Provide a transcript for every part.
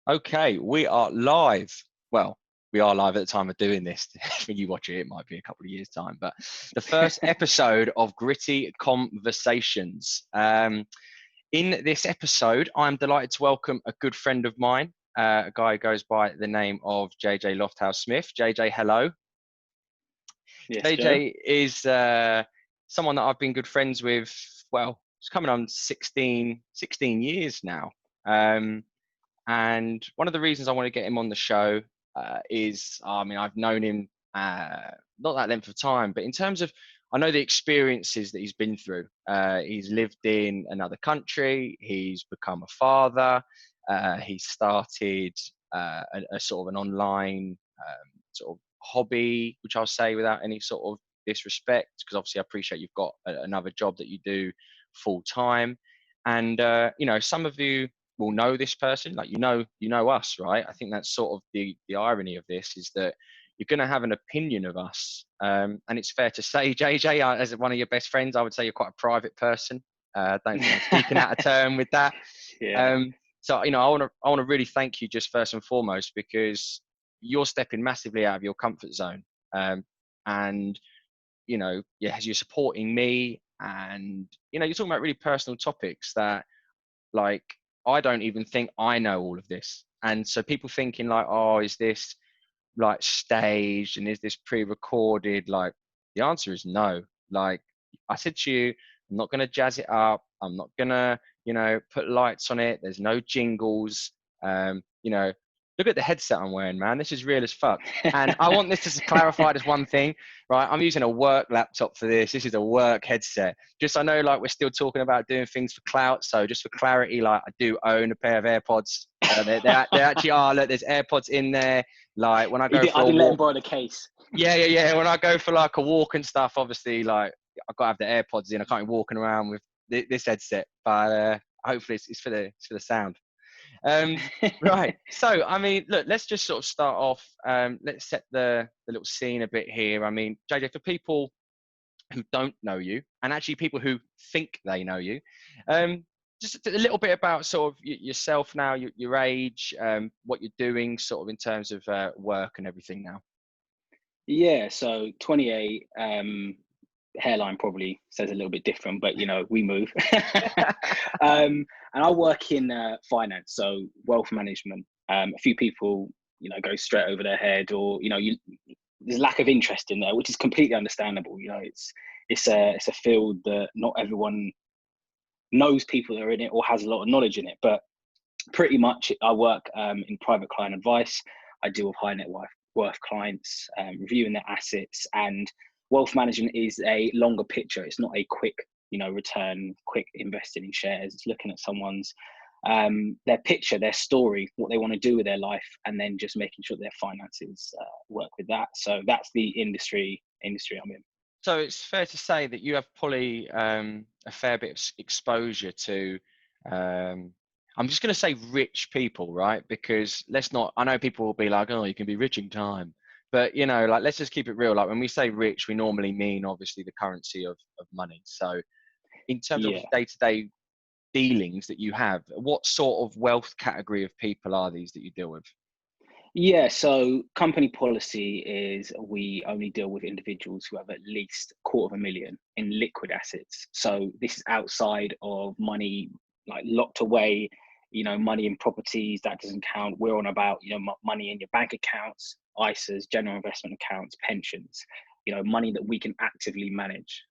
Okay, we are live. Well, we are live at the time of doing this. When you watch it, it might be a couple of years' time. But the first episode of Gritty Conversations. In this episode, I'm delighted to welcome a good friend of mine, a guy who goes by the name of JJ Lofthouse Smith. JJ, hello. Yes, Joe. JJ is someone that I've been good friends with. Well, it's coming on 16 years now. And one of the reasons I want to get him on the show is, I've known him not that length of time, but in terms of, I know the experiences that he's been through. He's lived in another country. He's become a father. He started a sort of an online sort of hobby, which I'll say without any sort of disrespect, because obviously I appreciate you've got another job that you do full time. And, some of you will know this person, like you know us, right? I think that's sort of the irony of this, is that you're going to have an opinion of us, and it's fair to say, JJ, as one of your best friends, I would say you're quite a private person. Don't think I'm speaking out of turn with that. Yeah. So I want to really thank you, just first and foremost, because you're stepping massively out of your comfort zone, and you're supporting me, and you're talking about really personal topics that, like, I don't even think I know all of this. And so people thinking like, oh, is this like staged and is this pre-recorded? Like, the answer is no. Like I said to you, I'm not going to jazz it up. I'm not going to, put lights on it. There's no jingles. Look at the headset I'm wearing, man. This is real as fuck. And I want this to clarify this one thing, right? I'm using a work laptop for this. This is a work headset. Just, I know, like, we're still talking about doing things for clout. So just for clarity, like, I do own a pair of AirPods. They actually are. Look, there's AirPods in there. Like, when I go for a I didn't let him walk. borrow the case. Yeah. When I go for like a walk and stuff, obviously, like, I've got to have the AirPods in. I can't be walking around with this headset. But hopefully it's for the sound. Right. So, look, let's just sort of start off. Let's set the little scene a bit here. JJ, for people who don't know you, and actually people who think they know you, just a little bit about sort of yourself now, your age, what you're doing sort of in terms of work and everything now. Yeah, so 28, hairline probably says a little bit different, but we move. And I work in finance, so wealth management. A few people, go straight over their head, or there's lack of interest in there, which is completely understandable. It's a field that not everyone knows people that are in it or has a lot of knowledge in it. But pretty much, I work in private client advice. I deal with high net worth clients, reviewing their assets, and wealth management is a longer picture. It's not a quick, return, quick investing in shares. It's looking at someone's their picture, their story, what they want to do with their life, and then just making sure their finances work with that. So that's the industry I'm in. So it's fair to say that you have probably a fair bit of exposure to, I'm just going to say rich people, right? Because I know people will be like, oh, you can be rich in time. But, like, let's just keep it real. Like, when we say rich, we normally mean, obviously, the currency of money. So in terms of Yeah. day-to-day dealings that you have, what sort of wealth category of people are these that you deal with? Yeah, so company policy is we only deal with individuals who have at least $250,000 in liquid assets. So this is outside of money like locked away, money in properties, that doesn't count. We're on about, money in your bank accounts, ISAs, general investment accounts, pensions, money that we can actively manage.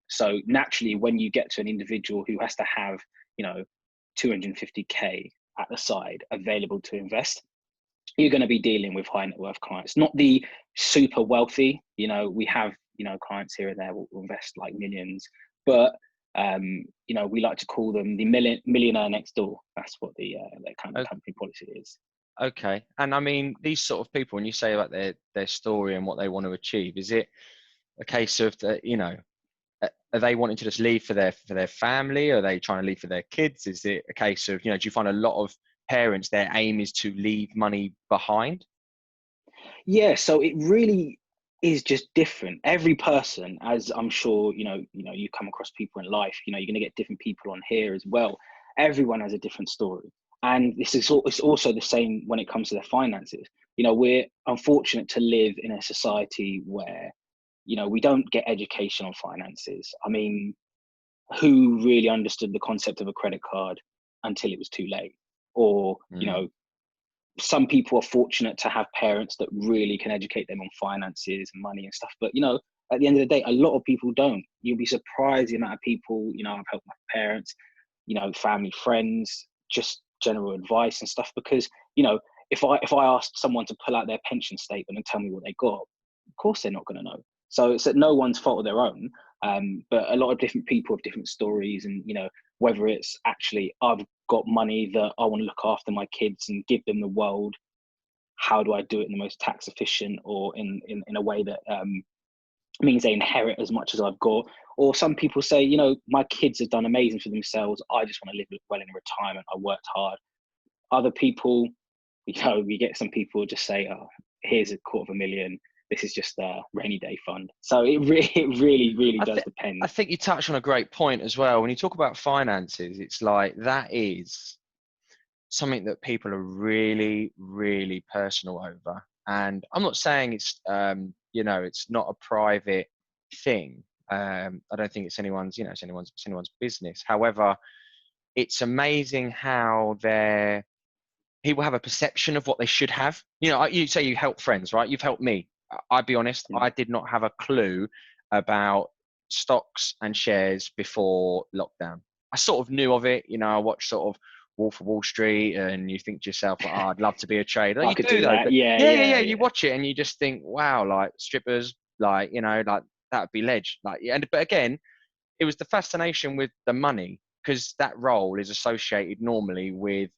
So naturally, when you get to an individual who has to have, 250K at the side available to invest, you're going to be dealing with high net worth clients, not the super wealthy. We have, clients here and there will invest like millions, but we like to call them the millionaire next door. That's what their kind of company policy is. Okay. And these sort of people, when you say about their story and what they want to achieve, is it a case of that, are they wanting to just leave for their family? Are they trying to leave for their kids? Is it a case of, do you find a lot of parents, their aim is to leave money behind? Yeah, so it really is just different. Every person, as I'm sure, you come across people in life, you're going to get different people on here as well. Everyone has a different story. And it's also the same when it comes to their finances. You know, we're unfortunate to live in a society where, you know, we don't get education on finances. I mean, who really understood the concept of a credit card until it was too late? Or, you Mm. know, some people are fortunate to have parents that really can educate them on finances and money and stuff. But, you know, at the end of the day, a lot of people don't. You'll be surprised the amount of people, you know, I've helped my parents, you know, family, friends, just general advice and stuff. Because, you know, if I asked someone to pull out their pension statement and tell me what they got, of course they're not going to know. So it's at no one's fault of their own. But a lot of different people have different stories, and, you know, whether it's actually I've got money that I want to look after my kids and give them the world. How do I do it in the most tax efficient, or in a way that means they inherit as much as I've got? Or some people say, you know, my kids have done amazing for themselves. I just want to live well in retirement. I worked hard. Other people, you know, we get some people just say, oh, here's $250,000. This is just a rainy day fund. So it really I does think I depend. think you touched on a great point as well. When you talk about finances, it's like that is something that people are really, really personal over. And I'm not saying it's you know, it's not a private thing. I don't think it's anyone's, you know, it's anyone's business. However, it's amazing how people have a perception of what they should have. You know, you say you help friends, right? You've helped me. I'd be honest, Yeah. I did not have a clue about stocks and shares before lockdown. I sort of knew of it. You know, I watched sort of Wolf of Wall Street, and you think to yourself, like, oh, I'd love to be a trader. I You could do do though, that. but Yeah, yeah, yeah, yeah, yeah. You yeah. watch it and you just think, wow, like strippers, like, you know, like that would be ledge. Like, yeah. And but again, it was the fascination with the money, because that role is associated normally with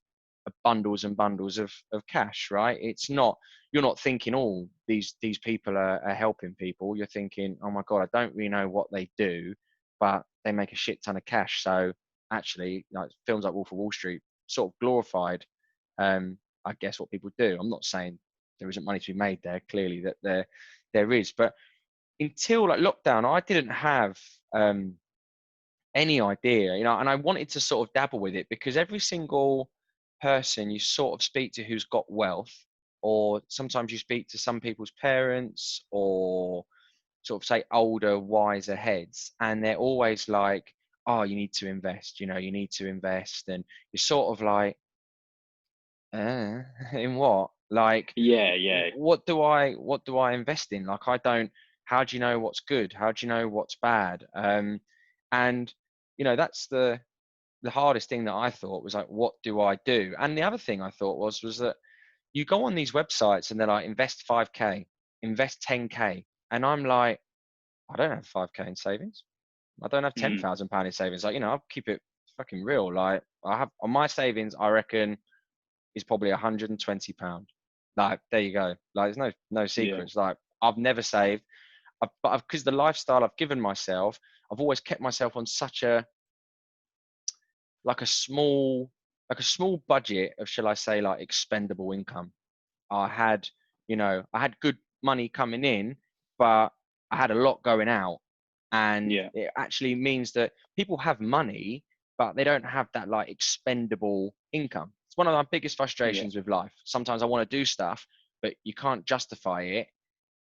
bundles and bundles of cash, right? It's not, you're not thinking, oh, these people are helping people. You're thinking, oh my God, I don't really know what they do, but they make a shit ton of cash. So actually, like films like Wolf of Wall Street sort of glorified, I guess, what people do. I'm not saying there isn't money to be made there. Clearly that there is, but until like lockdown, I didn't have um, any idea, you know, and I wanted to sort of dabble with it, because every single person you sort of speak to who's got wealth, or sometimes you speak to some people's parents, or sort of say older, wiser heads, and they're always like, oh, you need to invest, you know, you need to invest. And you're sort of like, in what? Like, Yeah, yeah, what do I invest in? Like, I don't. How do you know what's good? How do you know what's bad? And you know, that's the hardest thing that I thought was like, what do I do? And the other thing I thought was that you go on these websites and they're like, invest 5k, invest 10k, and I'm like, I don't have 5k in savings. I don't have mm, £10,000 in savings. Like, you know, I'll keep it fucking real. Like, I have on my savings, I reckon is probably £120. Like, there you go. Like, there's no yeah, secrets. Like, I've never saved, but because the lifestyle I've given myself, I've always kept myself on such a like a small like a small budget of, shall I say, like expendable income. I had, you know, I had good money coming in, but I had a lot going out. And yeah, it actually means that people have money, but they don't have that like expendable income. It's one of my biggest yeah, frustrations with life. Sometimes I want to do stuff, but you can't justify it.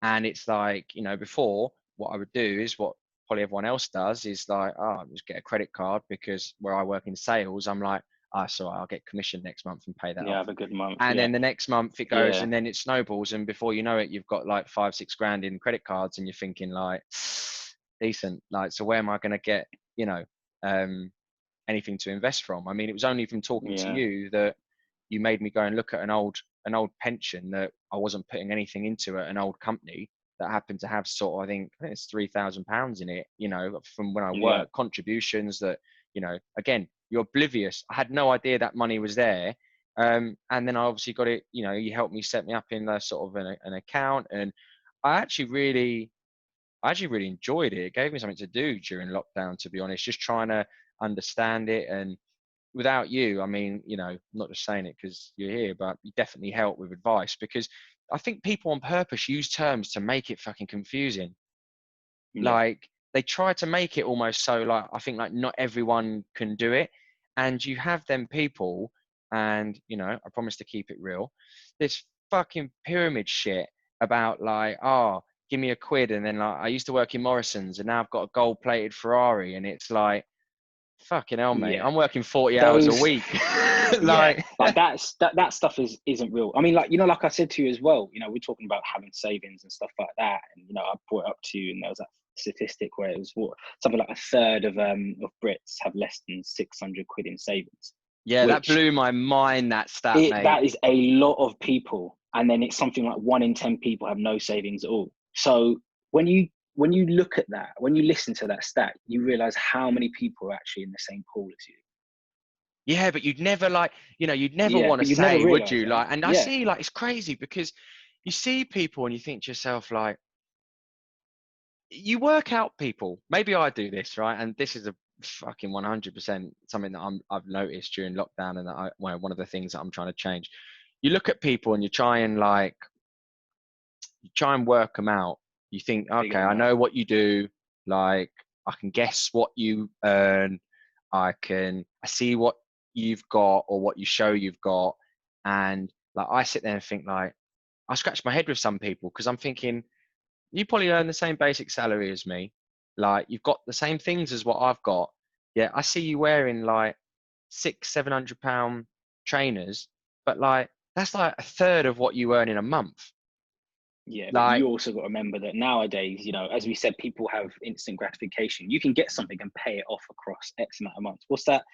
And it's like, you know, before, what I would do is what probably everyone else does is like, oh, I'll just get a credit card, because where I work in sales, I'm like, oh, so I'll get commission next month and pay that yeah. off. Have a good month. And Yeah, then the next month it goes, yeah, and then it snowballs. And before you know it, you've got like 5-6 grand in credit cards, and you're thinking like, decent. Like, so where am I going to get, you know, um, anything to invest from? I mean, it was only from talking to yeah, you that you made me go and look at an old pension that I wasn't putting anything into, at an old company that happened to have sort of, I think it's £3,000 in it, you know, from when I yeah, work, contributions that, you know, again, you're oblivious. I had no idea that money was there. And then I obviously got it, you know, you helped me set me up in the sort of an account. And I actually really, I actually really enjoyed it. It gave me something to do during lockdown, to be honest, just trying to understand it. And without you, I mean, you know, I'm not just saying it because you're here, but you definitely help with advice, because I think people on purpose use terms to make it fucking confusing. yeah, Like, they try to make it almost so like, I think like not everyone can do it. And you have them people, and you know, I promise to keep it real. This fucking pyramid shit about like, oh, give me a quid, and then like I used to work in Morrison's, and now I've got a gold-plated Ferrari, and it's like, fucking hell, mate, Yeah. I'm working 40 hours a Those, week. yeah, Like, like that stuff isn't real. I mean, like, you know, like I said to you as well, you know, we're talking about having savings and stuff like that, and you know, I brought it up to you, and there was that statistic where it was something like a third of Brits have less than 600 quid in savings, yeah, that which blew my mind, that stat, mate. that is a lot of people. And then it's something like 1 in 10 people have no savings at all. So when you look at that, when you listen to that stat, you realize how many people are actually in the same pool as you. Yeah, but you'd never like, you know, you'd never Yeah, want to but you'd never say, would realize you? that. Like, and I Yeah, see, like, it's crazy because you see people and you think to yourself, like, you work out people. Maybe I do this, right? And this is a fucking 100% something that I've noticed during lockdown, and that one of the things that I'm trying to change. You look at people and you try and like, you try and work them out. You think, figure okay, them I out. know what you do. Like, I can guess what you earn. I see what you've got or what you show you've got. And like, I sit there and think, like, I scratch my head with some people because I'm thinking, you probably earn the same basic salary as me. Like, you've got the same things as what I've got. Yeah, I see you wearing like 600-700 pound trainers, but like, that's like a third of what you earn in a month. Yeah, but Like, you also got to remember that nowadays, you know, as we said, people have instant gratification. You can get something and pay it off across X amount of months. What's that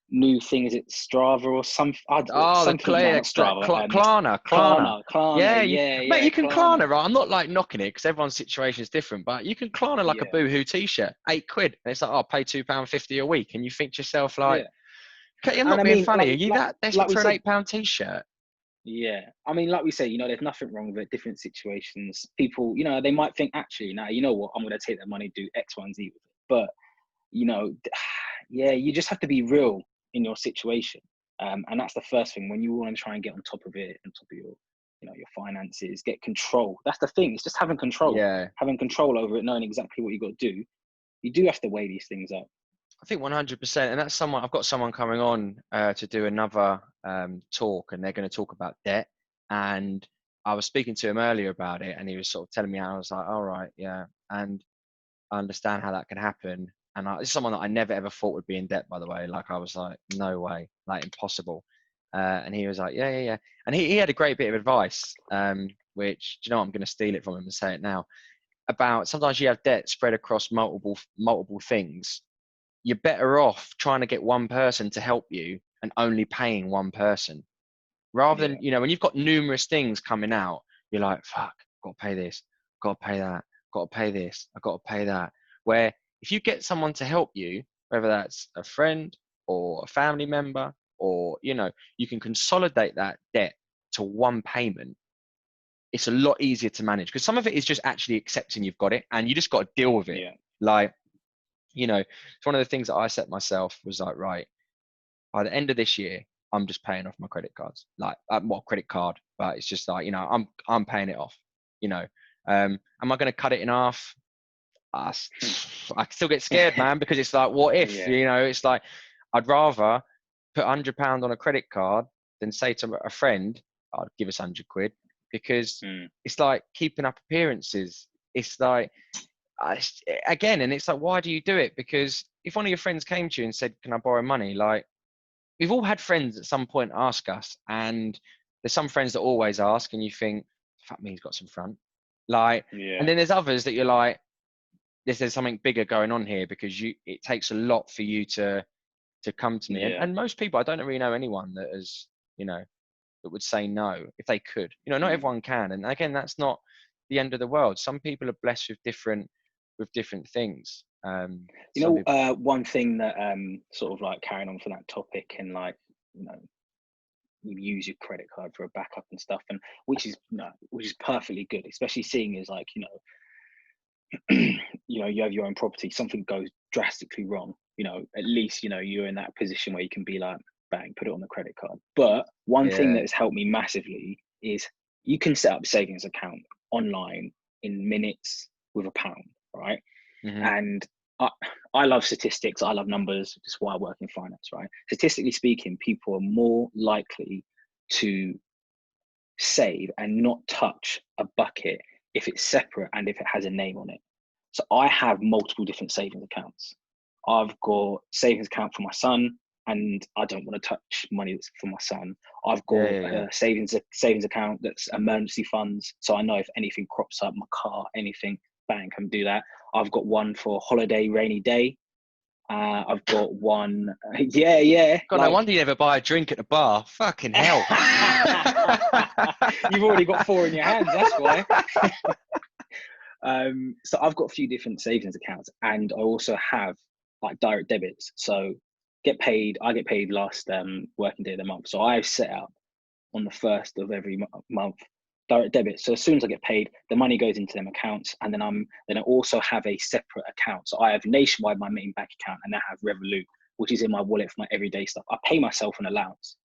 new thing? Is it Strava or oh, the something? No, not Strava. Klarna. Klarna. Yeah, Yeah, mate, yeah, you can Klarna. Klarna, right? I'm not like knocking it because everyone's situation is different, but you can Klarna like a Yeah, Boohoo t-shirt, £8. And it's like, oh, pay £2.50 a week. And you think to yourself, like, yeah. okay, I'm And not I being mean, funny. Are you that like desperate we for an said, £8 t-shirt? yeah. I mean, like we say, you know, there's nothing wrong with it. Different situations. People, you know, they might think, actually, now, you know what, I'm going to take that money, do X, Y, and Z with it. But, you know, yeah, you just have to be real in your situation. And that's the first thing when you want to try and get on top of it, on top of your, you know, your finances, get control. That's the thing. It's just Yeah, having control over it, knowing exactly what you got to do. You do have to weigh these things up. I think 100%. And that's someone, I've got someone coming on to do another talk, and they're going to talk about debt. And I was speaking to him earlier about it, and he was sort of telling me how. I was like, all right, yeah. And I understand how that can happen. And this is someone that I never ever thought would be in debt, by the way. Like, I was like, no way, like, impossible. And he was like, yeah, yeah, yeah. And he had a great bit of advice, which, do you know what, I'm going to steal it from him and say it now. About sometimes you have debt spread across multiple things. You're better off trying to get one person to help you and only paying one person, rather than, Yeah, you know, when you've got numerous things coming out, you're like, fuck, got to pay this, got to pay that, got to pay this, I got to pay that. Where if you get someone to help you, whether that's a friend or a family member, or, you know, you can consolidate that debt to one payment. It's a lot easier to manage because some of it is just actually accepting you've got it and you just got to deal with it. yeah, Like, you know, it's one of the things that I set myself was like, right, by the end of this year, I'm just paying off my credit cards. Like, well, credit card, but it's just like, you know, I'm paying it off. You know, am I going to cut it in half? I still get scared, man, because it's like, what if? yeah, You know, it's like I'd rather put £100 on a credit card than say to a friend, "I'd give us 100 quid," because mm, it's like keeping up appearances. It's like, again, and it's like, why do you do it? Because if one of your friends came to you and said, "Can I borrow money?" Like, we've all had friends at some point ask us, and there's some friends that always ask, and you think, "Fuck me, he's got some front." Like, and yeah, then there's others that you're like, there's something bigger going on here, because it takes a lot for you to come to me. And yeah. and most people, I don't really know anyone that has, you know, that would say no if they could. You know, not Mm. everyone can, and again, that's not the end of the world. Some people are blessed with different things. You Some know, people, one thing that sort of like carrying on for that topic, and like, you know, you use your credit card for a backup and stuff, and which is, you know, which is perfectly good, especially seeing as like, you know, you know, you have your own property, something goes drastically wrong, you know, at least, you know, you're in that position where you can be like, bang, put it on the credit card. But one thing that yeah, has helped me massively is you can set up savings account online in minutes with £1, right? hmm And I, I love statistics. I love numbers. That's why I work in finance, right? Statistically speaking, people are more likely to save and not touch a bucket if it's separate and if it has a name on it. So I have multiple different savings accounts. I've got savings account for my son, and I don't want to touch money that's for my son. I've Yeah, got yeah, yeah. a savings account that's emergency funds, so I know if anything crops up, my car, anything, bang, can do that. I've got one for holiday, rainy day. I've got one, yeah, God, no like wonder you never buy a drink at the bar. Fucking hell. you've already got four in your hands. That's why. So I've got a few different savings accounts, and I also have like direct debits. So I get paid last working day of the month. So I've set up on the first of every month direct debit. So as soon as I get paid, the money goes into them accounts, and then I also have a separate account. So I have Nationwide, my main bank account, and I have Revolut, which is in my wallet for my everyday stuff. I pay myself an allowance.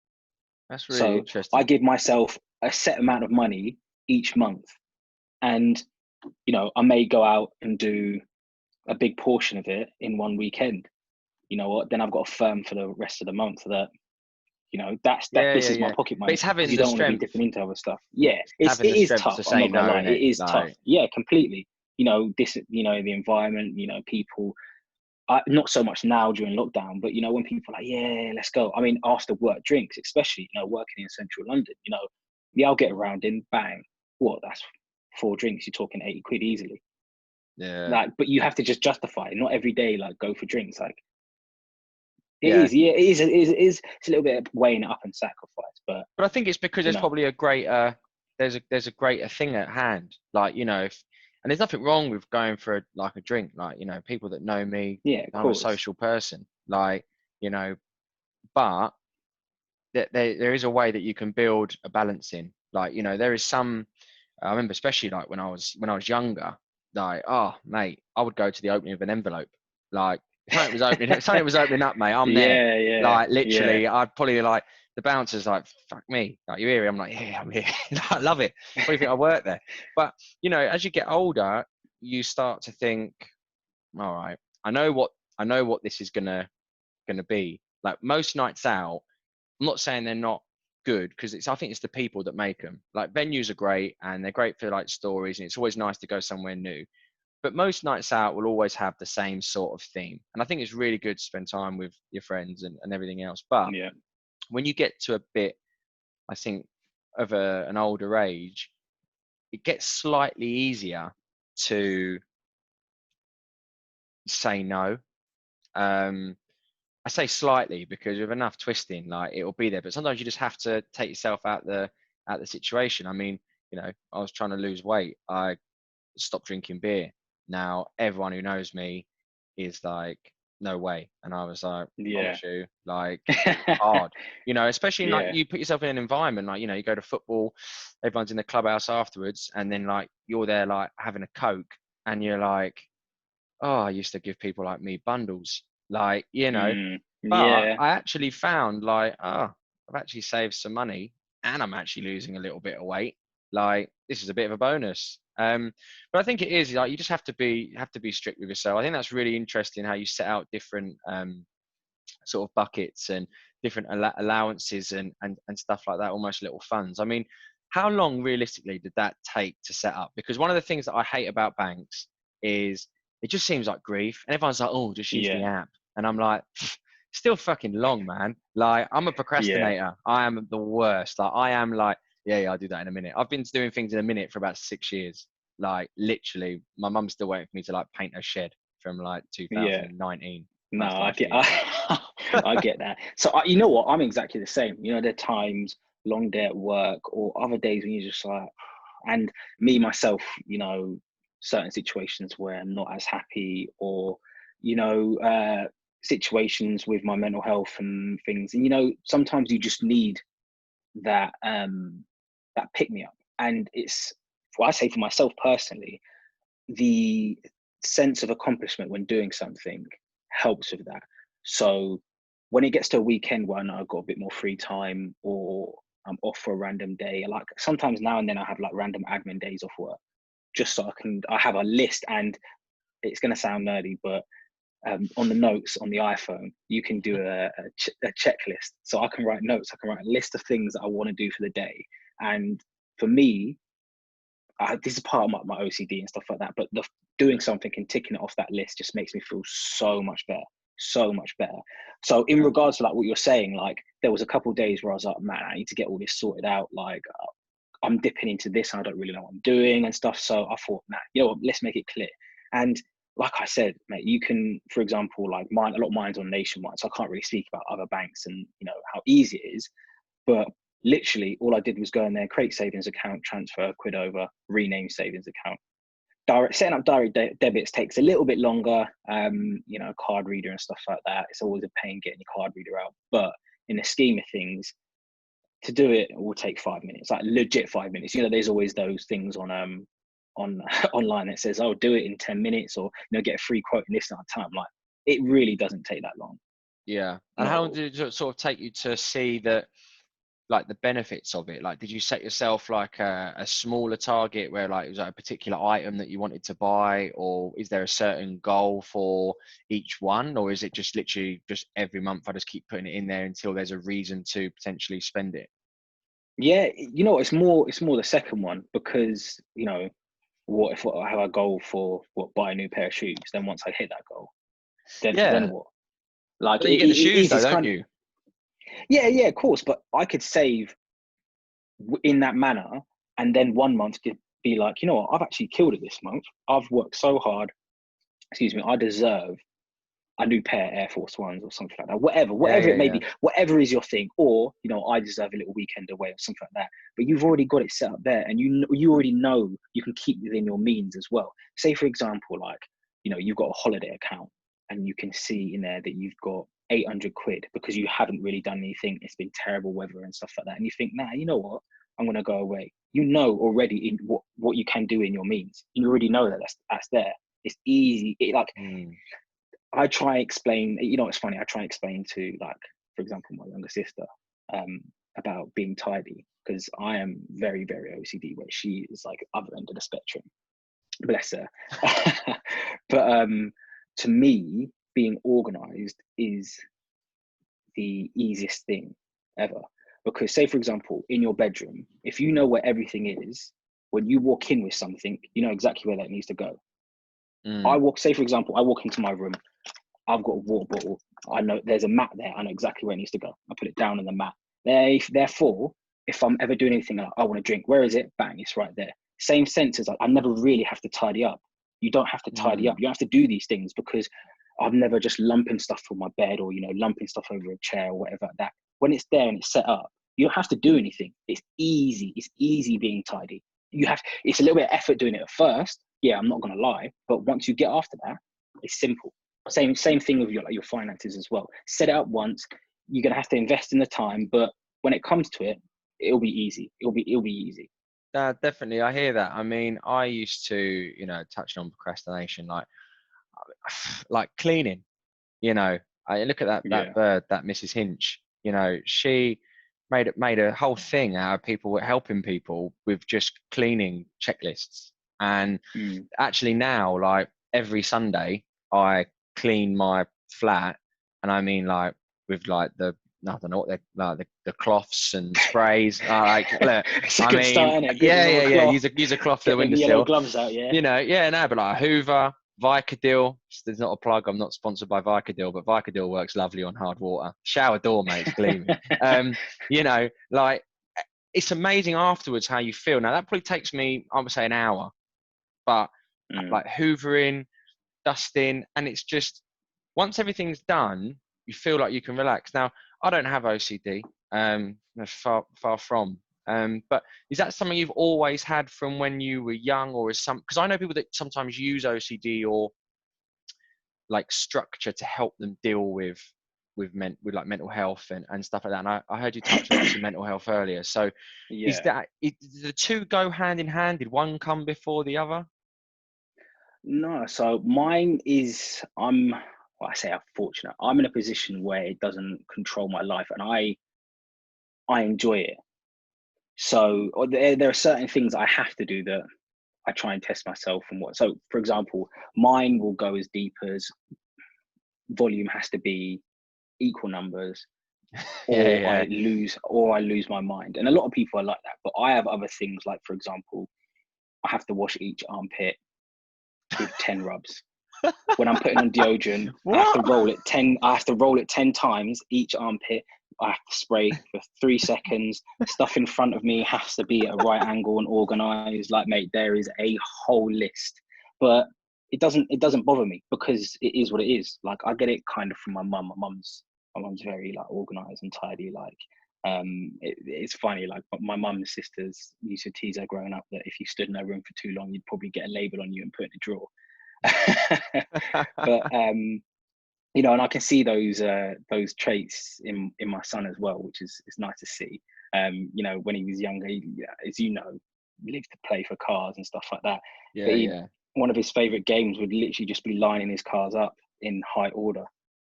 That's really So I interesting. give myself a set amount of money each month, and I may go out and do a big portion of it in one weekend. You know what? Then I've got a firm for the rest of the month that Yeah, this yeah, is my yeah. pocket But money, it's because having you the don't want to be strength. dipping into other stuff. Yeah, It's it having the is strength tough. to I'm say not gonna no, lie, in it it. is tough. Like, Yeah, completely. The environment. People. Not so much now during lockdown, but when people are like, yeah, let's go. I mean, after work drinks, especially working in central London. Yeah, I'll get around in bang. What? That's 4 drinks. You're talking 80 quid easily. yeah, Like, but you have to just justify it. Not every day, like, go for drinks. Like, it yeah. is, yeah, it's a little bit of weighing it up and sacrifice, but But I think it's because you there's know, probably a greater there's a greater thing at hand. Like, if and there's nothing wrong with going for like a drink. Like, people that know me, yeah, of I'm a course, social person. Like, but there is a way that you can build a balance in. Like, there is some. I remember, especially like when I was younger, like, oh mate, I would go to the opening of an envelope. Like, something was opening up, mate. I'm there. yeah, yeah, Like, yeah, literally, I'd probably like the bouncers like, fuck me, like, you here? I'm like, yeah, I'm here. I love it. Probably think I work there. But as you get older, you start to think, all right, I know what this is gonna be. Like, most nights out, I'm not saying they're not good, because I think it's the people that make them. Like, venues are great and they're great for like stories, and it's always nice to go somewhere new. But most nights out will always have the same sort of theme. And I think it's really good to spend time with your friends and everything else. But yeah, when you get to a bit, I think, of an older age, it gets slightly easier to say no. Um, I say slightly because with enough twisting, like, it'll be there. But sometimes you just have to take yourself out the situation. I mean, I was trying to lose weight. I stopped drinking beer. Now everyone who knows me is like, no way. And I was like, yeah, promise you, like, it's hard. Especially in, like, yeah, you put yourself in an environment like, you go to football, everyone's in the clubhouse afterwards, and then like you're there like having a Coke, and you're like, oh, I used to give people like me bundles, like, but yeah, I actually found, like, oh, I've actually saved some money, and I'm actually losing a little bit of weight. Like, this is a bit of a bonus. But I think it is like, you just have to be strict with yourself. I think that's really interesting how you set out different sort of buckets and different allowances and stuff like that, almost little funds. I mean, how long realistically did that take to set up? Because one of the things that I hate about banks is it just seems like grief, and everyone's like, oh, just use the yeah, app, and I'm like, still fucking long, man. Like, I'm a yeah, procrastinator. I am the worst. Like, I am like, yeah, I'll do that in a minute. I've been doing things in a minute for about 6 years. Like, literally, my mum's still waiting for me to like paint her shed from like yeah. 2019. No, That's I like a get, year. I get that. So you know what? I'm exactly the same. There are times, long day at work, or other days when you're just like, and me myself, certain situations where I'm not as happy, or you know, uh, situations with my mental health and things. And sometimes you just need that pick me up. And it's, well, I say for myself personally, the sense of accomplishment when doing something helps with that. So when it gets to a weekend where I know I've got a bit more free time, or I'm off for a random day, like sometimes now and then I have like random admin days off work, just so I have a list. And it's going to sound nerdy, but on the notes on the iPhone, you can do a checklist. So I can write notes. I can write a list of things that I want to do for the day. And for me, this is part of my OCD and stuff like that. But doing something and ticking it off that list just makes me feel so much better, so much better. So in regards to like what you're saying, like there was a couple of days where I was like, man, I need to get all this sorted out. Like I'm dipping into this and I don't really know what I'm doing and stuff. So I thought, nah, let's make it clear. And like I said, mate, you can, for example, like a lot of mine's on Nationwide, so I can't really speak about other banks and how easy it is. But literally, all I did was go in there, create savings account, transfer a quid over, rename savings account. Setting up direct debits takes a little bit longer, card reader and stuff like that. It's always a pain getting your card reader out. But in the scheme of things, to do it will take 5 minutes, like legit 5 minutes. There's always those things on online that says, "Oh, do it in 10 minutes," or get a free quote in this amount of time. Like it really doesn't take that long. Yeah. And how long did it sort of take you to see that, like the benefits of it? Like, did you set yourself like a smaller target where like it was like a particular item that you wanted to buy, or is there a certain goal for each one, or is it just literally just every month I just keep putting it in there until there's a reason to potentially spend it? Yeah, it's more the second one, because what if I have a goal for buy a new pair of shoes? Then once I hit that goal, then Yeah. what? Like But then you get the shoes is though, it's don't kind of, you? yeah, of course. But I could save in that manner, and then 1 month to be like, you know what, I've actually killed it this month. I've worked so hard. Excuse me, I deserve a new pair of Air Force Ones or something like that. Yeah, Whatever yeah, it may yeah. be, whatever is your thing, or I deserve a little weekend away or something like that. But you've already got it set up there, and you already know you can keep within your means as well. Say for example, like you've got a holiday account, and you can see in there that you've got 800 quid because you haven't really done anything. It's been terrible weather and stuff like that, and you think, nah, you know what? I'm gonna go away. You know already in what you can do in your means. You already know that's there. It's easy. Mm. I try explain, it's funny, I try explain to, like, for example, my younger sister, about being tidy, because I am very, very OCD, where she is like other end of the spectrum. Bless her. But to me, being organized is the easiest thing ever. Because say, for example, in your bedroom, if you know where everything is, when you walk in with something, you know exactly where that needs to go. Mm. Say, for example, I walk into my room, I've got a water bottle. I know there's a mat there. I know exactly where it needs to go. I put it down on the mat. Therefore, if I'm ever doing anything like I want to drink, where is it? Bang, it's right there. Same sense as I never really have to tidy up. You don't have to tidy up. Mm. You have to do these things because I've never just lumping stuff on my bed, or lumping stuff over a chair or whatever like that. When it's there and it's set up, you don't have to do anything. It's easy. It's easy being tidy. It's a little bit of effort doing it at first. Yeah, I'm not gonna lie. But once you get after that, it's simple. Same thing with your finances as well. Set it up once. You're gonna have to invest in the time, but when it comes to it, it'll be easy. It'll be easy. Definitely, I hear that. I mean, I used to, touching on procrastination, like cleaning. I look at that Yeah. bird, that Mrs. Hinch. She made a whole thing out of people helping people with just cleaning checklists. And Mm. actually now, like every Sunday, I clean my flat, and I mean like with like I don't know what they're like, the cloths and sprays. Look, It's a I good start, mean, isn't it? Good yeah, with yeah, a yeah. cloth. Use a cloth for the Get them yellow windowsill. gloves out, yeah. Yeah, no, but like Hoover, Vicodil. There's not a plug. I'm not sponsored by Vicodil, but Vicodil works lovely on hard water. Shower door, mate, it's gleaming. Like it's amazing afterwards how you feel. Now that probably takes me, I would say, an hour, but Mm. like hoovering, dusting, and it's just once everything's done, you feel like you can relax. Now I don't have OCD, far from. But is that something you've always had from when you were young, or because I know people that sometimes use OCD or like structure to help them deal with like mental health and stuff like that. And I heard you touch on obviously mental health earlier. So Yeah. the two go hand in hand? Did one come before the other? No, so mine is, well, I say I'm fortunate. I'm in a position where it doesn't control my life, and I enjoy it. So there are certain things I have to do that I try and test myself and what. So for example, mine will go as deep as volume has to be equal numbers, Yeah, or yeah, I lose my mind. And a lot of people are like that, but I have other things, like, for example, I have to wash each armpit with 10 rubs. When I'm putting on deodorant, I have to what? roll it 10. I have to roll it 10 times each armpit. I have to spray for 3 seconds. Stuff in front of me has to be at a right angle and organized. Like, mate, there is a whole list, but it doesn't bother me, because it is what it is. Like, I get it kind of from my mum. My mum's very, like, organized and tidy. Like, it's funny. Like, my mum's sisters used to tease her growing up that if you stood in a room for too long, you'd probably get a label on you and put in a drawer. But and I can see those traits in my son as well, which is nice to see. When he was younger, as you know, he lived to play for cars and stuff like that. Yeah, But yeah. one of his favorite games would literally just be lining his cars up in high order.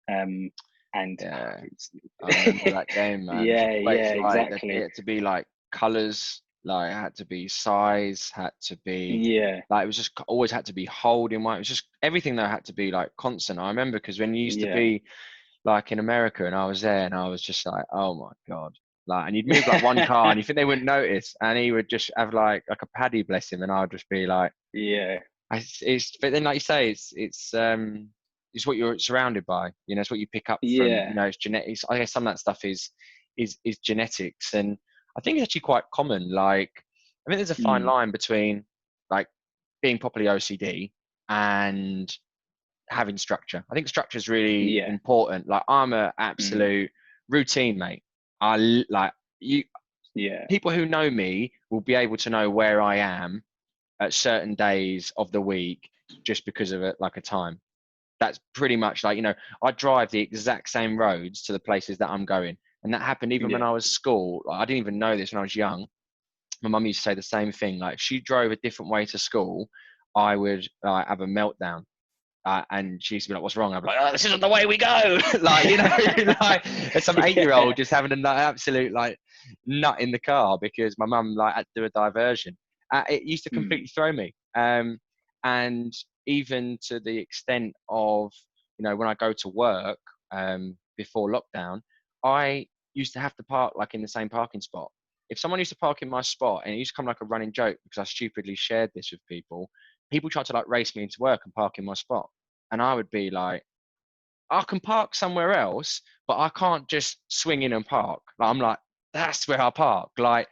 And Yeah, I remember that game, man. yeah, It's yeah, like it exactly. had to be like colors, like it had to be size, had to be Yeah, like it was just always had to be holding one. It was just everything though had to be like constant. I remember because when you used to yeah. be like in America and I was there and I was just like, oh my God. Like, and you'd move like one car and you think they wouldn't notice, and he would just have like a paddy, bless him, and I would just be like, Yeah, but then like you say, it's what you're surrounded by. You know, it's what you pick up from. yeah. You know, it's genetics. I guess some of that stuff is genetics, and I think it's actually quite common. Like, I think there's a fine Mm, line between like being properly OCD and having structure. I think structure is really yeah, important. Like, I'm a mm, absolute routine, mate. Like you. yeah, People who know me will be able to know where I am at certain days of the week just because of it, like a time. That's pretty much like, I drive the exact same roads to the places that I'm going. And that happened even when yeah, I was school. Like, I didn't even know this when I was young. My mum used to say the same thing. Like, if she drove a different way to school, I would have a meltdown. And she used to be like, "What's wrong?" I'd be like, "Oh, this isn't the way we go." Like, like there's some 8-year-old yeah. just having an absolute like nut in the car because my mum like had to do a diversion. It used to Mm, completely throw me. And even to the extent of, when I go to work before lockdown, I used to have to park like in the same parking spot. If someone used to park in my spot, and it used to come like a running joke because I stupidly shared this with people tried to like race me into work and park in my spot. And I would be like, I can park somewhere else, but I can't just swing in and park. Like, I'm like, that's where I park. Like,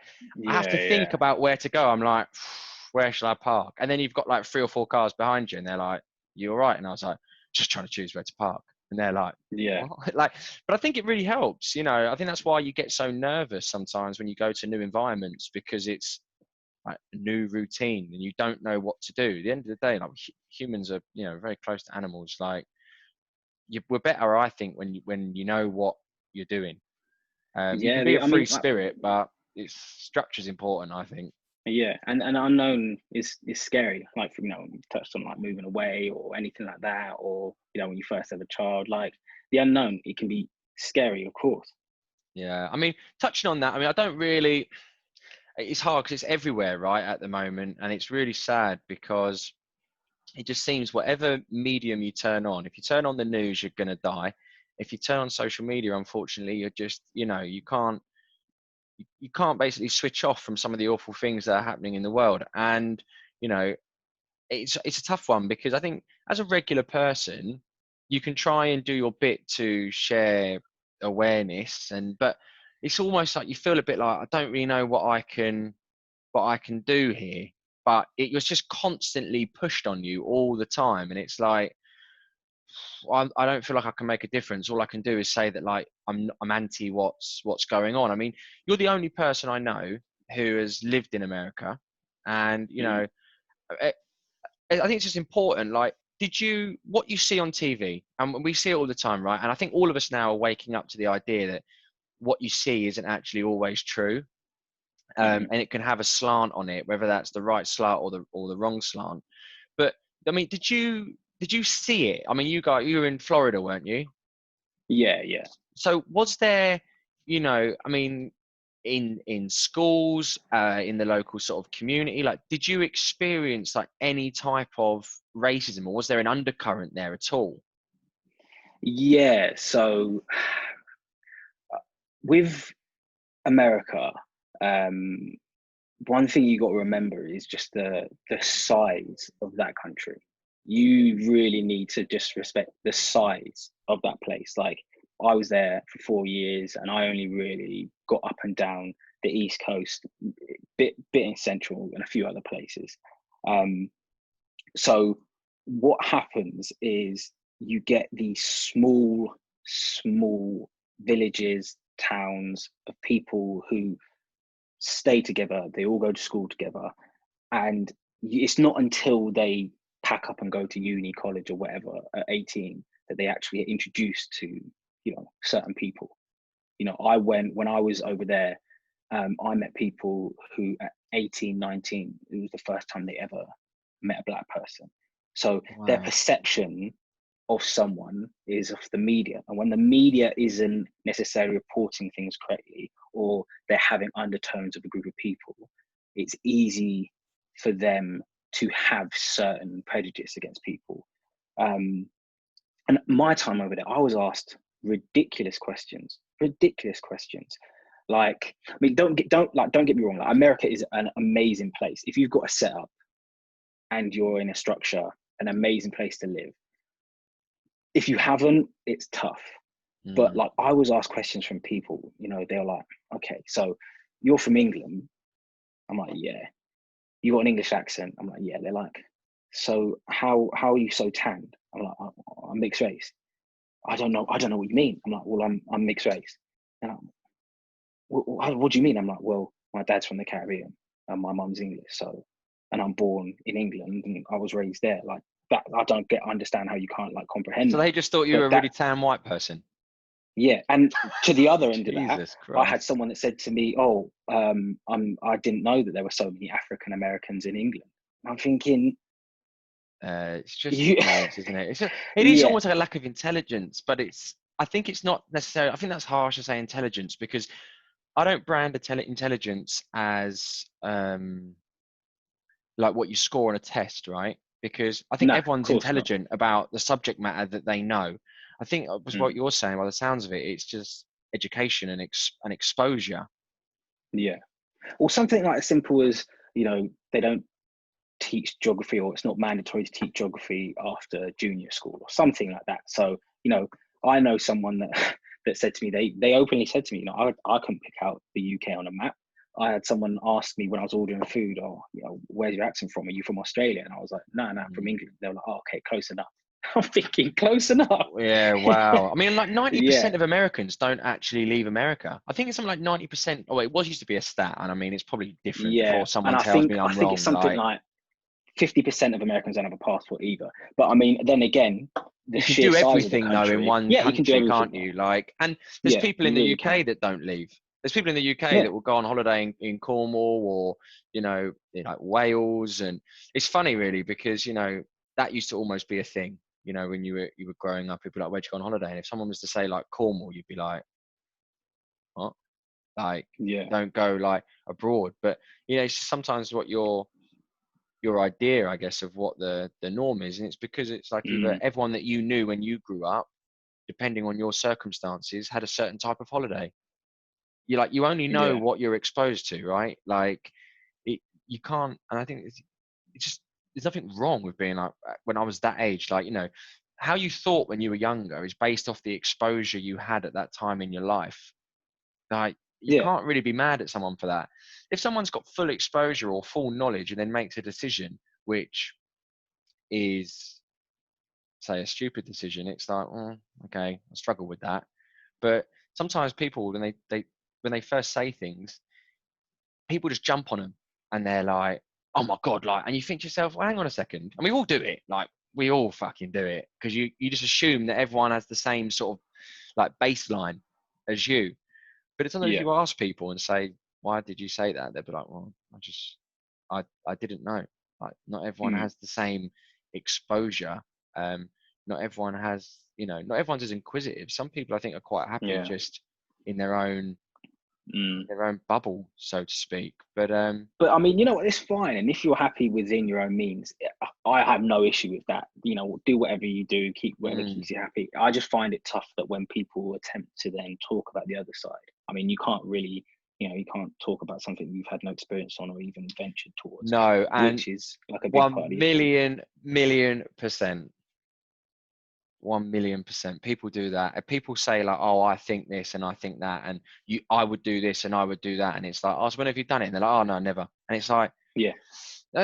I have yeah, to think yeah, about where to go. I'm like, where should I park? And then you've got like 3 or 4 cars behind you, and they're like, you all right? And I was like, just trying to choose where to park. And they're like, yeah, what? Like, but I think it really helps. I think that's why you get so nervous sometimes when you go to new environments, because it's like a new routine and you don't know what to do. At the end of the day, like, humans are, very close to animals. Like, we're better, I think, when you know what you're doing. You can yeah. be a I free mean, spirit, but it's structure's important, I think. yeah, and unknown is scary. Like, you touched on, like, moving away or anything like that, or when you first have a child, like, the unknown, it can be scary, of course. Yeah, I mean, touching on that, I mean, I don't really. It's hard because it's everywhere, right, at the moment, and it's really sad because it just seems whatever medium you turn on, if you turn on the news, you're gonna die. If you turn on social media, unfortunately, you're just, you can't basically switch off from some of the awful things that are happening in the world. And you know it's a tough one, because I think as a regular person you can try and do your bit to share awareness, but it's almost like you feel a bit like, I don't really know what I can do here. But it was just constantly pushed on you all the time, and it's like, I don't feel like I can make a difference. All I can do is say that, like, I'm anti what's going on. I mean, you're the only person I know who has lived in America, and Mm. I, I think it's just important. Like, what you see on TV, and we see it all the time, right? And I think all of us now are waking up to the idea that what you see isn't actually always true, Hmm. and it can have a slant on it, whether that's the right slant or the wrong slant. But I mean, did you see it? I mean, you were in Florida, weren't you? Yeah, yeah. So was there, I mean, in schools, in the local sort of community, like, did you experience like any type of racism, or was there an undercurrent there at all? Yeah. So with America, um, one thing you got to remember is just the size of that country. You really need to just respect the size of that place. Like I was there for 4 years, and I only really got up and down the East Coast, bit in Central, and a few other places. Um, so what happens is you get these small villages, towns of people who stay together. They all go to school together, and it's not until they pack up and go to uni, college, or whatever at 18 that they actually get introduced to, certain people. I went when I was over there. I met people who at 18, 19, it was the first time they ever met a black person. So their Wow. perception of someone is of the media. And when the media isn't necessarily reporting things correctly, or they're having undertones of a group of people, it's easy for them to have certain prejudice against people. And my time over there, I was asked ridiculous questions. Like, I mean, don't get me wrong. Like, America is an amazing place. If you've got a setup and you're in a structure, an amazing place to live. If you haven't, it's tough. But like, I was asked questions from people, they're like, okay, so you're from England. I'm like, yeah. You got an English accent. I'm like, yeah. They're like, so how are you so tanned? I'm like, I'm mixed race. I don't know what you mean. I'm like, well, I'm mixed race. And what do you mean? I'm like, well, my dad's from the Caribbean and my mum's English. So, and I'm born in England and I was raised there. Like that, I don't understand how you can't like comprehend So that. they just thought you were But a really tan white person. yeah. And to the other end of that, Jesus I had Christ. someone that said to me, "Oh, I didn't know that there were so many African Americans in England." I'm thinking, It's just you, ignorance, isn't it? It is yeah, almost like a lack of intelligence, but I think it's not necessarily, I think that's harsh to say intelligence, because I don't brand intelligence as like what you score on a test, right? Because I think nah, of everyone's course not. intelligent about the subject matter that they know. I think it was what Mm, you're saying by the sounds of it. It's just education and exposure. yeah. Or something like as simple as, they don't teach geography, or it's not mandatory to teach geography after junior school or something like that. So, I know someone that that said to me, they openly said to me, I couldn't pick out the UK on a map. I had someone ask me when I was ordering food, "Oh, where's your accent from? Are you from Australia?" And I was like, "No, no, from Mm. England." They were like, "Oh, okay, close enough." I'm thinking, close enough. Yeah, wow. I mean, like Yeah, 90% of Americans don't actually leave America. I think it's something like 90%. Oh, it was used to be a stat, and I mean, it's probably different yeah, before and someone I tells think me I I'm think it's wrong. something Like, like 50% of Americans don't have a passport either. But I mean, then again, the you can sheer do size of the everything though in country, one yeah, you can do country, everything can't there. you? Like, and there's Yeah, people in you the really UK can. that don't leave. There's people in the UK Yeah, that will go on holiday in Cornwall or, in like Wales. And it's funny really because, that used to almost be a thing, when you were growing up, people were like, where'd you go on holiday? And if someone was to say like Cornwall, you'd be like, what? Like, yeah, don't go like abroad. But, it's just sometimes what your idea, I guess, of what the norm is. And it's because it's like either mm, everyone that you knew when you grew up, depending on your circumstances, had a certain type of holiday. You only know yeah, what you're exposed to, right? Like you can't, and I think it's just, there's nothing wrong with being like, when I was that age, like, how you thought when you were younger is based off the exposure you had at that time in your life. Like, you yeah, can't really be mad at someone for that. If someone's got full exposure or full knowledge and then makes a decision which is, say, a stupid decision, it's like, okay, I struggle with that. But sometimes people, when they first say things, people just jump on them and they're like, oh my God, like, and you think to yourself, well, hang on a second. And we all do it. Like, we all fucking do it because you just assume that everyone has the same sort of like baseline as you. But sometimes yeah, you ask people and say, why did you say that? They'll be like, well, I didn't know. Like, not everyone mm, has the same exposure. Um, not everyone has, not everyone's as inquisitive. Some people I think are quite happy yeah, just in their own their own bubble, so to speak. But But I mean, you know what? It's fine, and if you're happy within your own means, I have no issue with that. You know, do whatever you do, keep whatever mm, keeps you happy. I just find it tough that when people attempt to then talk about the other side. I mean, you can't really, you can't talk about something you've had no experience on or even ventured towards, no, and which is like a big part of one the issue. million percent. 1,000,000%. People do that. And people say like, "Oh, I think this and I think that, and I would do this and I would do that," and it's like, "Oh, so when have you done it?" And they're like, "Oh, no, never." And it's like, Yeah,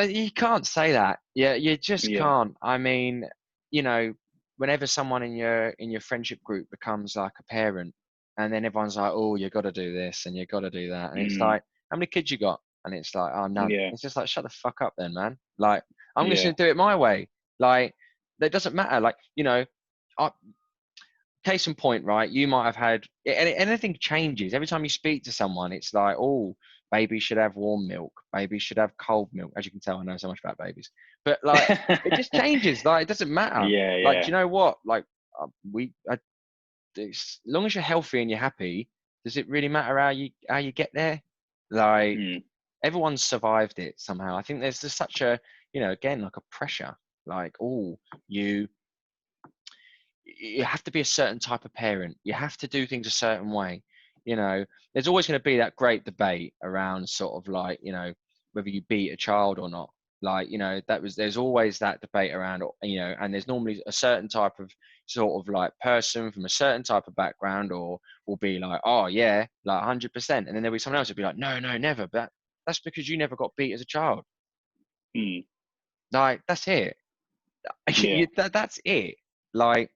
you can't say that. Yeah, you just yeah, can't. I mean, you know, whenever someone in your friendship group becomes like a parent, and then everyone's like, "Oh, you got to do this and you got to do that," and it's mm, like, "How many kids you got?" And it's like, "Oh, none." yeah, It's just like, shut the fuck up, then, man. Like, I'm just yeah, gonna do it my way. Like, that doesn't matter. Like, I, case in point, right? You might have had anything changes every time you speak to someone. It's like, oh, babies should have warm milk. Babies should have cold milk. As you can tell, I know so much about babies. But like, it just changes. Like, it doesn't matter. yeah, Like, do yeah, you know what? Like, as long as you're healthy and you're happy, does it really matter how you get there? Like, mm, everyone's survived it somehow. I think there's just such a, again, like a pressure. Like, oh, you you have to be a certain type of parent. You have to do things a certain way. There's always going to be that great debate around sort of like, whether you beat a child or not. Like, there's always that debate around, and there's normally a certain type of sort of like person from a certain type of background or will be like, oh yeah, like 100%. And then there'll be someone else who'll be like, no, no, never. But that's because you never got beat as a child. mm, Like, that's it. yeah. That's it. Like,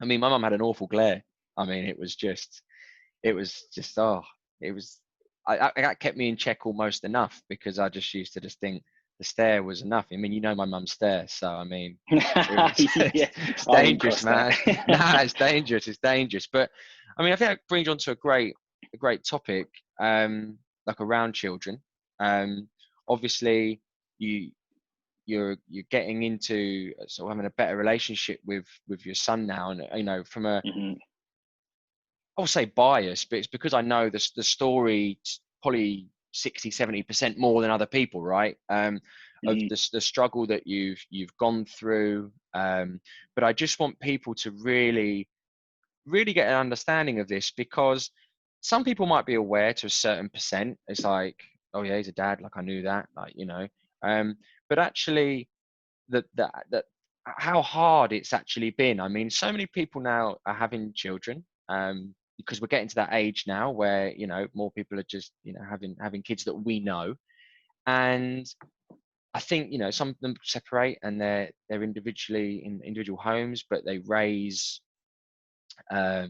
I mean, my mum had an awful glare. I mean, it was just, oh, it was, that kept me in check almost enough because I just used to just think the stare was enough. I mean, my mum's stare. So, I mean, it was, Yeah, it's I wouldn't dangerous, cross that. man. Nah, it's dangerous. It's dangerous. But I mean, I think that brings you on to a great topic, like around children. Um, Obviously you, you're getting into sort of having a better relationship with your son now, and from a, Mhm, I'll say bias, but it's because I know the story probably 60-70% more than other people, right? Of mhm, the struggle that you've gone through. But I just want people to really really get an understanding of this, because some people might be aware to a certain percent. It's like, oh yeah, he's a dad, like I knew that, like, um but actually that how hard it's actually been. I mean, so many people now are having children, because we're getting to that age now where more people are just having kids that we know. And I think some of them separate and they're individually in individual homes, but they raise their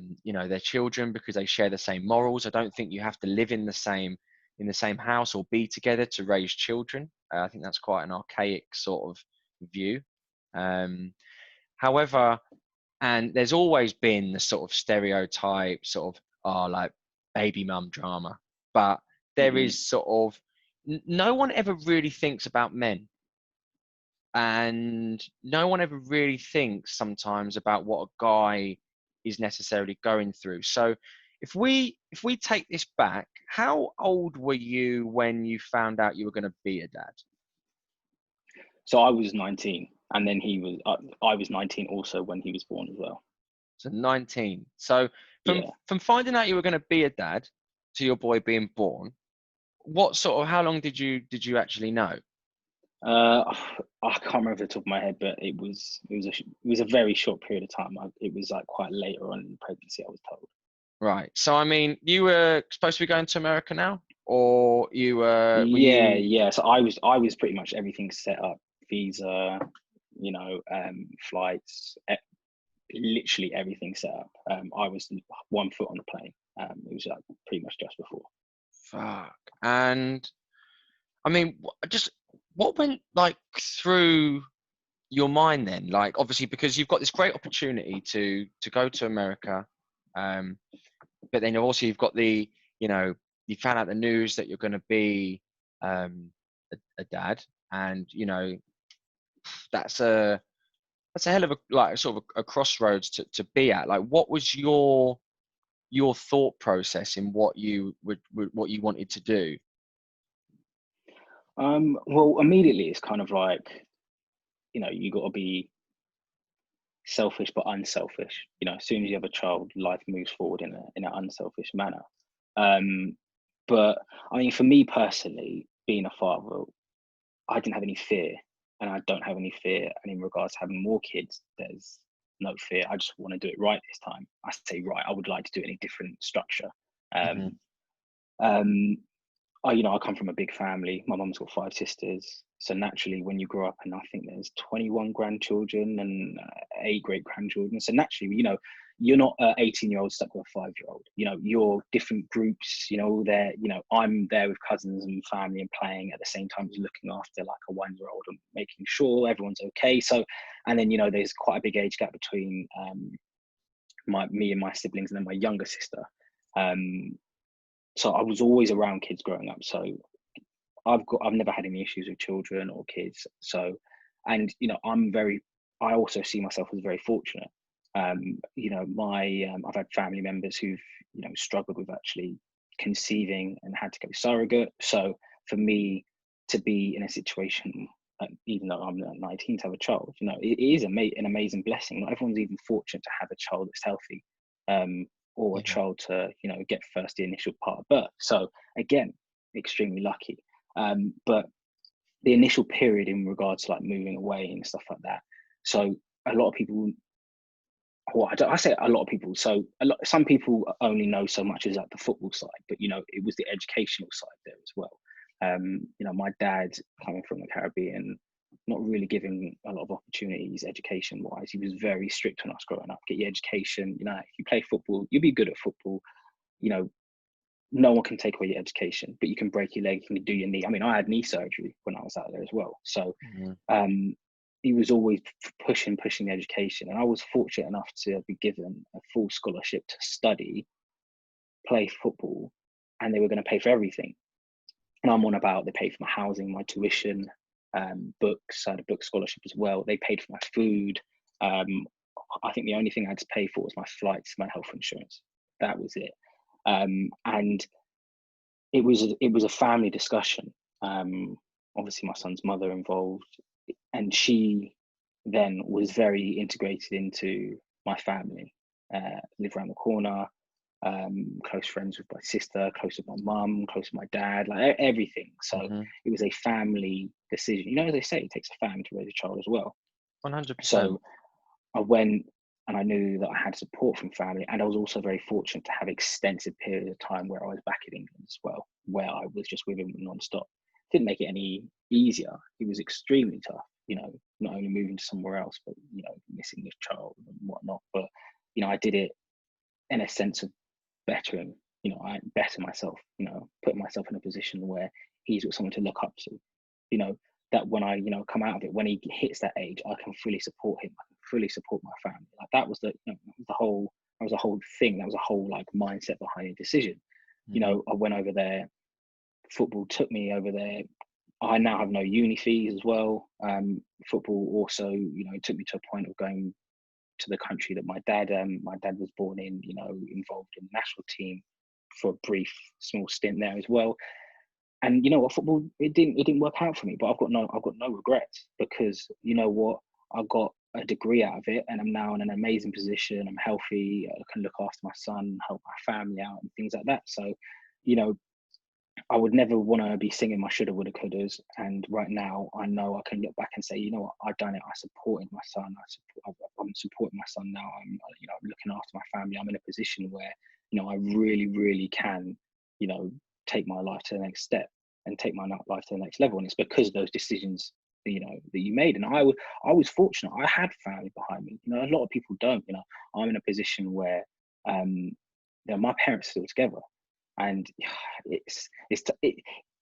children because they share the same morals. I don't think you have to live in the same house or be together to raise children. I think that's quite an archaic sort of view. um, However, and there's always been the sort of stereotype sort of, like baby mum drama, but there mhm. is sort of no one ever really thinks about men, and no one ever really thinks sometimes about what a guy is necessarily going through. So if we take this back, how old were you when you found out you were going to be a dad? So I was 19, and then I was 19 also when he was born as well. So 19. So from Yeah. from finding out you were going to be a dad to your boy being born, what sort of, how long did you actually know? Uh, I can't remember off the top of my head, but it was a very short period of time. It was like quite later on in the pregnancy, I was told. Right. So I mean, you were supposed to be going to America now, or were Yeah, you yeah. So I was pretty much everything set up, visa, flights, literally everything set up. I was 1 foot on the plane. It was like pretty much just before. fuck? And I mean, just what went like through your mind then? Like, obviously, because you've got this great opportunity to go to America, um, but then also you've got you found out the news that you're going to be um, a dad, and that's a that's a hell of a, like, sort of a crossroads to be at. Like, what was your your thought process in what you what you wanted to do? Well, immediately it's kind of like, you got to be selfish but unselfish. As soon as you have a child, life moves forward in an unselfish manner. Um, but I mean, for me personally, being a father, I didn't have any fear, and I don't have any fear. And in regards to having more kids, there's no fear. I just want to do it right this time. I say right. I would like to do it in a different structure. Hmm. Um, um, I come from a big family. My mum's got 5 sisters. So naturally, when you grow up, and I think there's 21 grandchildren and 8 great grandchildren. So naturally, you're not an 18-year-old stuck with a 5-year-old. You're different groups, all there. I'm there with cousins and family and playing at the same time as looking after like a 1-year-old and making sure everyone's okay. So, and then, there's quite a big age gap between me and my siblings and then my younger sister. So I was always around kids growing up. So I've never had any issues with children or kids. So, and I also see myself as very fortunate. I've had family members who've struggled with actually conceiving and had to go surrogate. So for me to be in a situation, even though I'm 19, to have a child, it is an amazing blessing. Not everyone's even fortunate to have a child that's healthy. Or a Yeah. child to get first the initial part of birth. So again, extremely lucky. But the initial period in regards to like moving away and stuff like that. So a lot of people, well, I say a lot of people. So some people only know so much as like the football side, but it was the educational side there as well. My dad coming from the Caribbean, not really giving a lot of opportunities education wise. He was very strict on us growing up. Get your education. If you play football, you'll be good at football. No one can take away your education, but you can break your leg, you can do your knee. I mean, I had knee surgery when I was out there as well. So Hmm. he was always pushing the education. And I was fortunate enough to be given a full scholarship to study, play football, and they were going to pay for everything. And I'm on about, they paid for my housing, my tuition, books. I had a book scholarship as well. They paid for my food. I think the only thing I had to pay for was my flights, my health insurance. That was it. And it was a family discussion. Obviously, my son's mother involved, and she then was very integrated into my family. Live around the corner, close friends with my sister, close with my mum, close with my dad, like everything. So Hmm. it was a family decision. As they say, it takes a family to raise a child as well. 100%. So I went and I knew that I had support from family, and I was also very fortunate to have extensive periods of time where I was back in England as well, where I was just with him non-stop. Didn't make it any easier. It was extremely tough, not only moving to somewhere else, but missing this child and whatnot. But I did it in a sense of bettering. I better myself. Putting myself in a position where he's got someone to look up to. You know, that when I come out of it, when he hits that age, I can fully support him. I can fully support my family. Like that was the whole. That was a whole thing. That was a whole like mindset behind the decision. Hmm. I went over there. Football took me over there. I now have no uni fees as well. Football also, took me to a point of going to the country that my dad was born in. Involved in the national team for a brief, small stint there as well. And what, football, it didn't work out for me, but I've got no regrets, because what, I got a degree out of it, and I'm now in an amazing position. I'm healthy. I can look after my son, help my family out, and things like that. So, you know, I would never want to be singing my shoulda, woulda, couldas. And right now, I know I can look back and say, what, I've done it. I supported my son. I'm supporting my son now. I'm looking after my family. I'm in a position where, I really, really can, take my life to the next step and take my life to the next level. And it's because of those decisions, that you made. And I was fortunate. I had family behind me. A lot of people don't. I'm in a position where, my parents are still together. And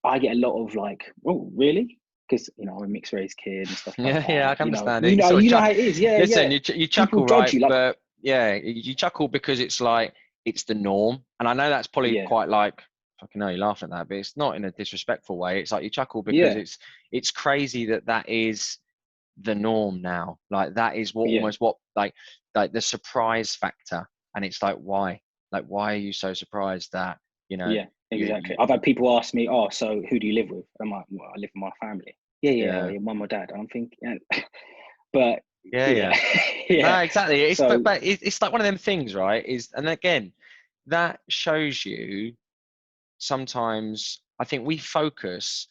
I get a lot of like, oh really, because I'm a mixed race kid and stuff like Yeah, yeah, I that. can understand it. You know how it is. Yeah, Listen, yeah. you People chuckle, judge right? you like, But yeah, you chuckle because it's like it's the norm, and I know that's probably yeah, quite like fucking know you're laughing at that, but it's not in a disrespectful way. It's like you chuckle because yeah, it's crazy that is the norm now. Like that is what yeah. almost what like the surprise factor, and it's like why? Like, why are you so surprised that, you know, Yeah, you exactly. I've had people ask me, "Oh, so who do you live with?" I'm like, "Well, I live with my family." Yeah, yeah, oh, yeah, your mum or dad. And I'm thinking, yeah. But yeah, yeah, yeah. yeah. No, exactly. It's So but it's like one of them things, right? And again, that shows you sometimes I think we focus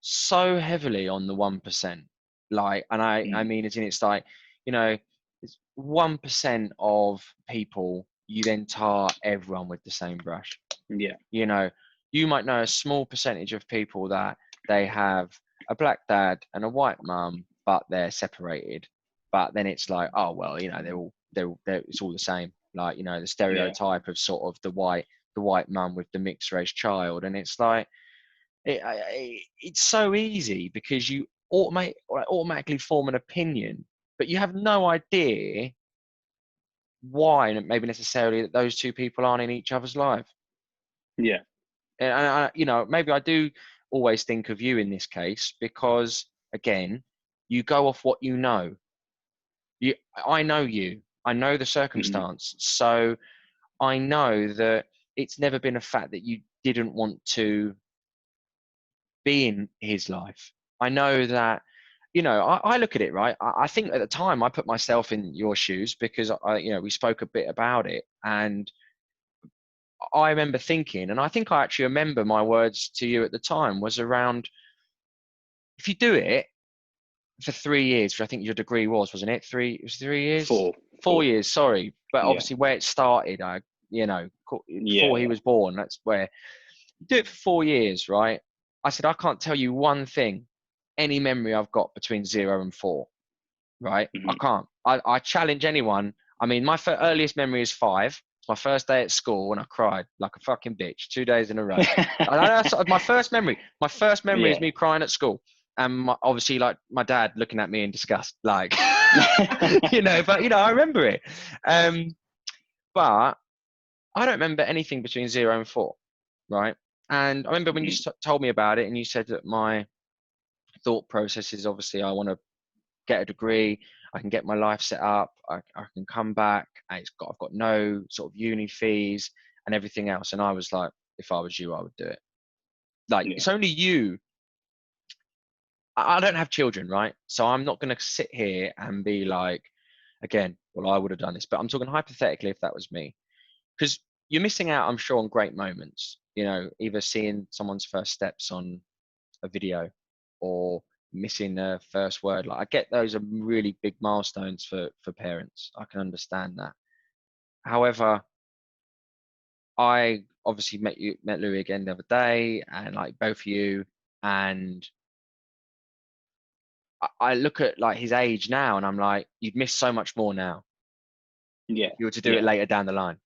so heavily on the 1%. Like, and I mm, mean, it's like, you know, it's 1% of people, you then tar everyone with the same brush. yeah, You know, you might know a small percentage of people that they have a black dad and a white mum, but they're separated. But then it's like, oh well, you know, it's all the same. Like, you know, the yeah, stereotype of sort of the white mum with the mixed race child, and it's like it's so easy because you automatically form an opinion, but you have no idea why, and maybe necessarily that those two people aren't in each other's life. yeah, And you know, maybe I do always think of you in this case because, again, you go off what you know. I know you. I know the mm, circumstance, so I know that it's never been a fact that you didn't want to be in his life. I know that, you know, I look at it, right. I think at the time I put myself in your shoes because you know, we spoke a bit about it, and I remember thinking, and I think I actually remember my words to you at the time was around, if you do it for 3 years, which I think your degree was, wasn't it? It was 3 years, four, 4 years, sorry. But yeah, obviously where it started, you know, yeah, before he yeah, was born, that's where you do it for 4 years, right? I said, I can't tell you one thing, any memory I've got between 0 and 4, right? I mm, can't. I challenge anyone. I mean, my earliest memory is 5. It's my first day at school and I cried like a fucking bitch 2 days in a row. That's my first memory. My first memory is yeah, me crying at school, and obviously, like my dad looking at me in disgust, like, you know. But you know, I remember it. Um, but I don't remember anything between 0 and 4, right? And I remember when you mm, told me about it, and you said that my thought process is obviously I want to get a degree, I can get my life set up, I can come back, and I've got no sort of uni fees and everything else. And I was like, if I was you, I would do it. Like, yeah, it's only you. I don't have children, right? So I'm not going to sit here and be like, again, well, I would have done this, but I'm talking hypothetically if that was me, because you're missing out, I'm sure, on great moments. You know, either seeing someone's first steps on a video or missing their first word. Like, I get those are really big milestones for parents. I can understand that. However, I obviously met Louis again the other day, and like both of you, and I look at like his age now, and I'm like, you'd miss so much more now yeah, if you were to do it yeah, later down the line.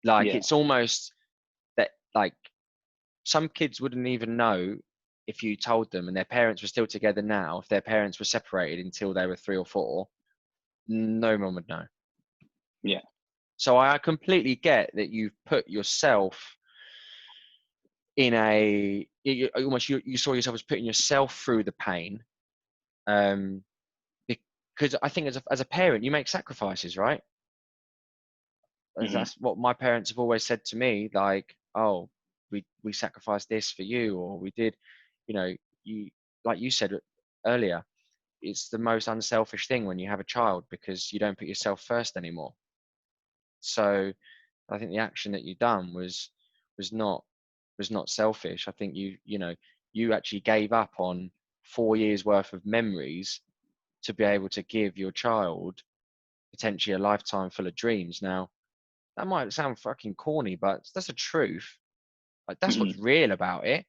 Like, yeah, it's almost that, like, some kids wouldn't even know if you told them, and their parents were still together now. If their parents were separated until they were 3 or 4, no one would know. yeah, So I completely get that you've put yourself in you saw yourself as putting yourself through the pain, um, because I think as a parent you make sacrifices, right? mm, That's what my parents have always said to me, like, oh, we sacrificed this for you, or we did, you know, you, like you said earlier, it's the most unselfish thing when you have a child because you don't put yourself first anymore. So I think the action that you done was not was not selfish. I think you know, you actually gave up on 4 years worth of memories to be able to give your child potentially a lifetime full of dreams. Now, that might sound fucking corny, but that's the truth. Like, that's what's mm, real about it.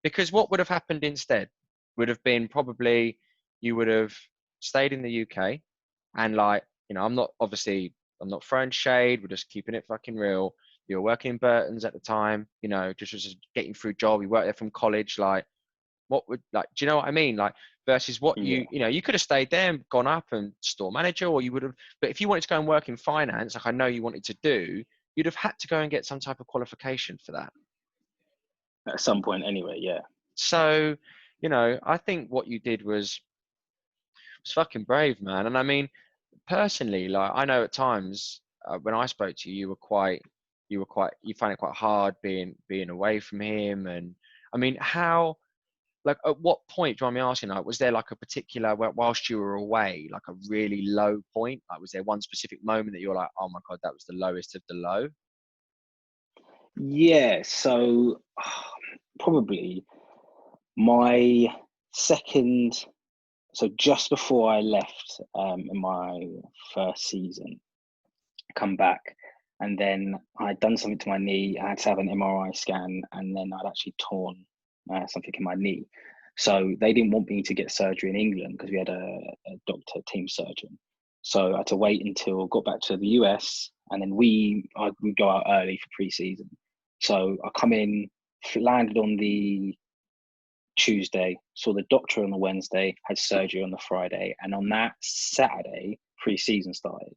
Because what would have happened instead would have been probably you would have stayed in the UK, and, like, you know, I'm not throwing shade, we're just keeping it fucking real. You were working in Burton's at the time, you know, just getting through job, you worked there from college, like, what would, like, do you know what I mean? Like, versus what yeah. you know, you could have stayed there and gone up and store manager, or you would have, but if you wanted to go and work in finance, like I know you wanted to do, you'd have had to go and get some type of qualification for that. At some point, anyway. Yeah, So, you know, I think what you did was fucking brave, man. And I mean, personally, like, I know at times, when I spoke to you, you found it quite hard being away from him. And I mean, how, like, at what point, do you mind me asking, like, was there like a particular, whilst you were away, like a really low point? Like, was there one specific moment that you're like, oh my God, that was the lowest of the low? Yeah, so probably my second, so just before I left in my first season, come back, and then I'd done something to my knee. I had to have an MRI scan, and then I'd actually torn something in my knee. So they didn't want me to get surgery in England because we had a doctor, team surgeon. So I had to wait until I got back to the US, and then we'd go out early for pre-season. So I come in, landed on the Tuesday, saw the doctor on the Wednesday, had surgery on the Friday, and on that Saturday, pre-season started.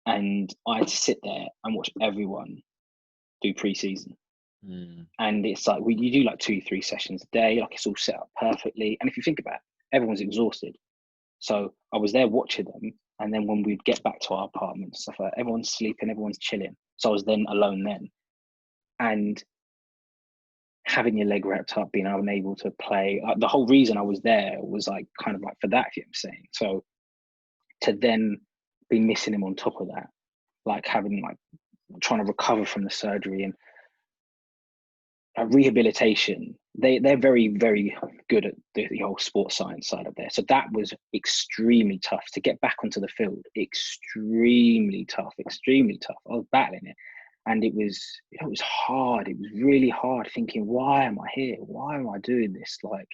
And I had to sit there and watch everyone do pre-season. Mm. And it's like you do like 2-3 sessions a day, like it's all set up perfectly. And if you think about it, everyone's exhausted. So I was there watching them, and then when we'd get back to our apartment and stuff like that, everyone's sleeping, everyone's chilling. So I was then alone then. And having your leg wrapped up, being unable to play. The whole reason I was there was like kind of like for that, you know what I'm saying? So to then be missing him on top of that, like having like trying to recover from the surgery and rehabilitation, they're very, very good at the whole sports science side of there. So that was extremely tough to get back onto the field. Extremely tough, extremely tough. I was battling it. And it was hard. It was really hard thinking, why am I here? Why am I doing this? Like,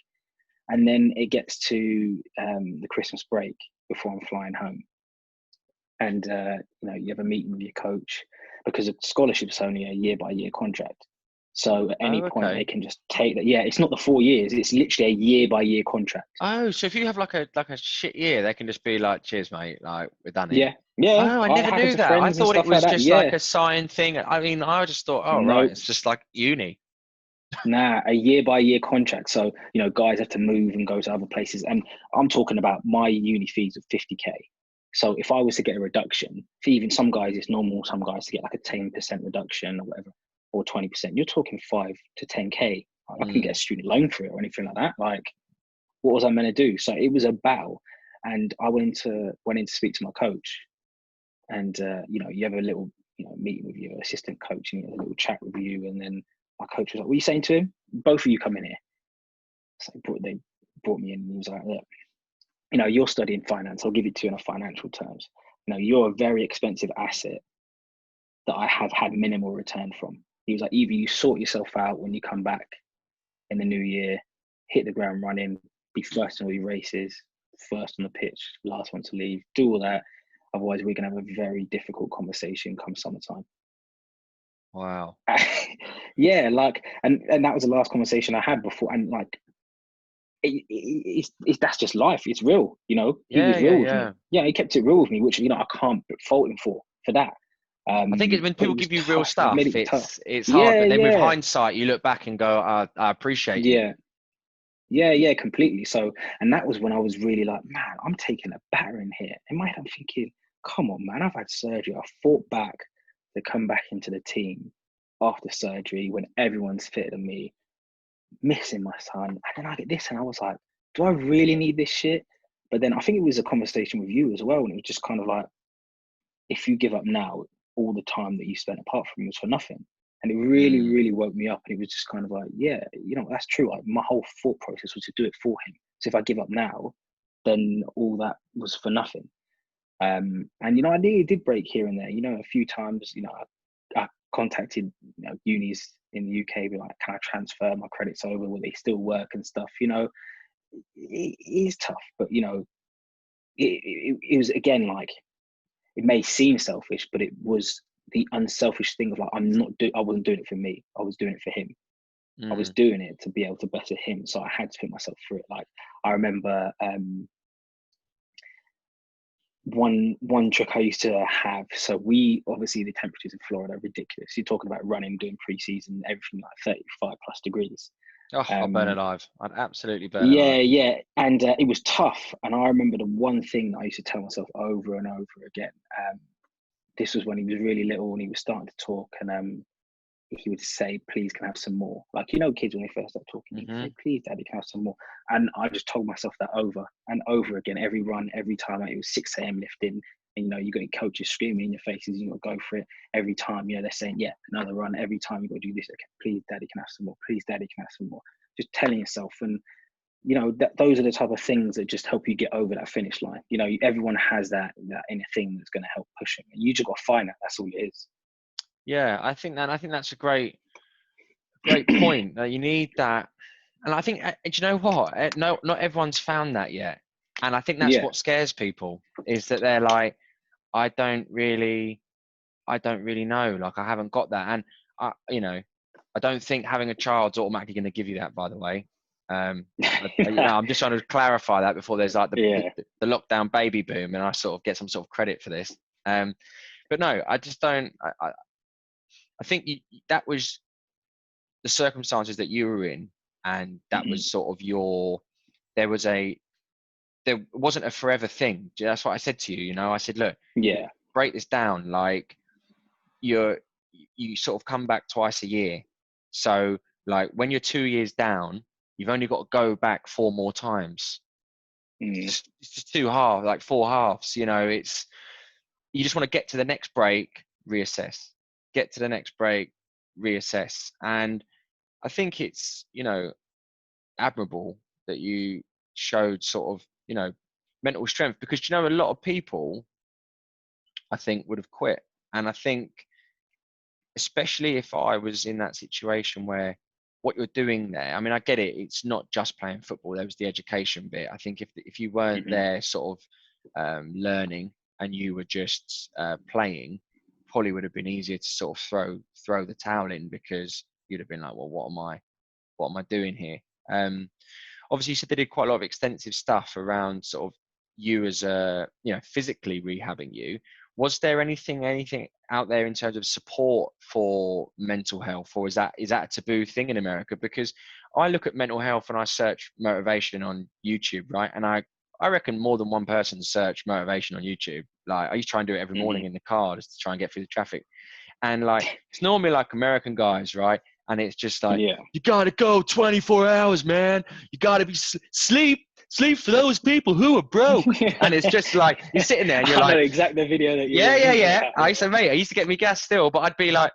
and then it gets to the Christmas break before I'm flying home. And, you have a meeting with your coach because a scholarship's only a year by year contract. So at any point Okay. they can just take that. Yeah, it's not the 4 years. It's literally a year by year contract. Oh, so if you have like a shit year, they can just be like, "Cheers, mate. Like, we're done here." Yeah. Yeah. Oh, I It never happened knew to that. I friends and thought it stuff like was that. just like Yeah. a signed thing. I mean, I just thought, oh, right, Nope. it's just like uni. Nah, a year by year contract. So, guys have to move and go to other places. And I'm talking about my uni fees of 50K. So if I was to get a reduction, for even some guys, it's normal, some guys to get like a 10% reduction or whatever, or 20%, you're talking 5 to 10K. I couldn't get a student loan for it or anything like that. Like, what was I meant to do? So it was a battle. And I went in to speak to my coach. And, you have a little, meeting with your assistant coach and you have a little chat with you. And then my coach was like, what are you saying to him? Both of you come in here. So they brought me in and he was like, look, you're studying finance. I'll give it to you in a financial terms. You're a very expensive asset that I have had minimal return from. He was like, either you sort yourself out when you come back in the new year, hit the ground running, be first in all your races, first on the pitch, last one to leave, do all that. Otherwise, we're going to have a very difficult conversation come summertime. Wow. Yeah, like, and that was the last conversation I had before. And like, it's that's just life. It's real, He was real with me. Yeah, he kept it real with me, which I can't fault him for that. I think when But people it was give you real tough. It made stuff, it tough. it's hard. Yeah, But then with yeah, hindsight, you look back and go, I appreciate you. yeah, yeah, completely. So, and that was when I was really like, man, I'm taking a battering here. In my head, I'm thinking, come on, man, I've had surgery. I fought back to come back into the team after surgery when everyone's fitter than me, missing my son. And then I get this, and I was like, do I really need this shit? But then I think it was a conversation with you as well. And it was just kind of like, if you give up now, all the time that you spent apart from me was for nothing. And it really, Mm. really woke me up. And it was just kind of like, yeah, that's true. Like my whole thought process was to do it for him. So if I give up now, then all that was for nothing. And I nearly did break here and there. A few times, I contacted unis in the UK, be like, can I transfer my credits over? Will they still work and stuff? It is tough, but it was again like, it may seem selfish, but it was the unselfish thing of like, I wasn't doing it for me. I was doing it for him. I was Mm. doing it to be able to better him. So I had to put myself through it. Like I remember one trick I used to have. So we obviously the temperatures in Florida are ridiculous. You're talking about running, doing pre-season, everything like 35 plus degrees. Oh, I'll burn alive. I'd absolutely burn alive. Yeah, and it was tough. And I remember the one thing that I used to tell myself over and over again. this was when he was really little and he was starting to talk, and he would say, please, can I have some more? Like, you know, kids when they first start talking, he'd say, please, daddy, can I have some more? And I just told myself that over and over again, every run, every time. Like, it was 6 a.m. lifting, and you know, you got your coaches screaming in your faces, you got to go for it every time. You know, they're saying, yeah, another run. Every time you got to do this. Okay, please, daddy, can I have some more? Please, daddy, can I have some more? Just telling yourself. And you know, those are the type of things that just help you get over that finish line. You know, everyone has that inner thing that's going to help push them, and you just got to find that. That's all it is. Yeah, I think that's a great point. You need that, and I think, do you know what? No, not everyone's found that yet, and I think that's Yeah. what scares people, is that they're like, I don't really know. Like, I haven't got that, and you know, I don't think having a child's automatically going to give you that. By the way, you know, I'm just trying to clarify that before there's like the lockdown baby boom, and I sort of get some sort of credit for this. But no, I just don't. I think that was the circumstances that you were in, and that was sort of there wasn't a forever thing. That's what I said to you. You know, I said, look, break this down. Like, you sort of come back twice a year. So like, when you're 2 years down, you've only got to go back 4 more times. It's just 4 halves. You know, you just want to get to the next break, reassess, get to the next break, reassess. And I think it's, you know, admirable that you showed sort of, you know, mental strength, because, you know, a lot of people, I think, would have quit. And I think, especially if I was in that situation where what you're doing there, I mean, I get it, it's not just playing football, there was the education bit. I think if you weren't there sort of learning, and you were just playing, probably would have been easier to sort of throw the towel in, because you'd have been like, well, what am I doing here? Obviously, you said they did quite a lot of extensive stuff around sort of you as you know, physically rehabbing you. Was there anything out there in terms of support for mental health, or is that a taboo thing in America? Because I look at mental health and I search motivation on YouTube, right? And I reckon more than one person search motivation on YouTube. Like, I used to try and do it every morning in the car just to try and get through the traffic. And like, it's normally like American guys, right? And it's just like, you got to go 24 hours, man. You got to be sleep for those people who are broke. And it's just like, you're sitting there and you're like, exactly the video that yeah. I used to get me gas still, but I'd be like,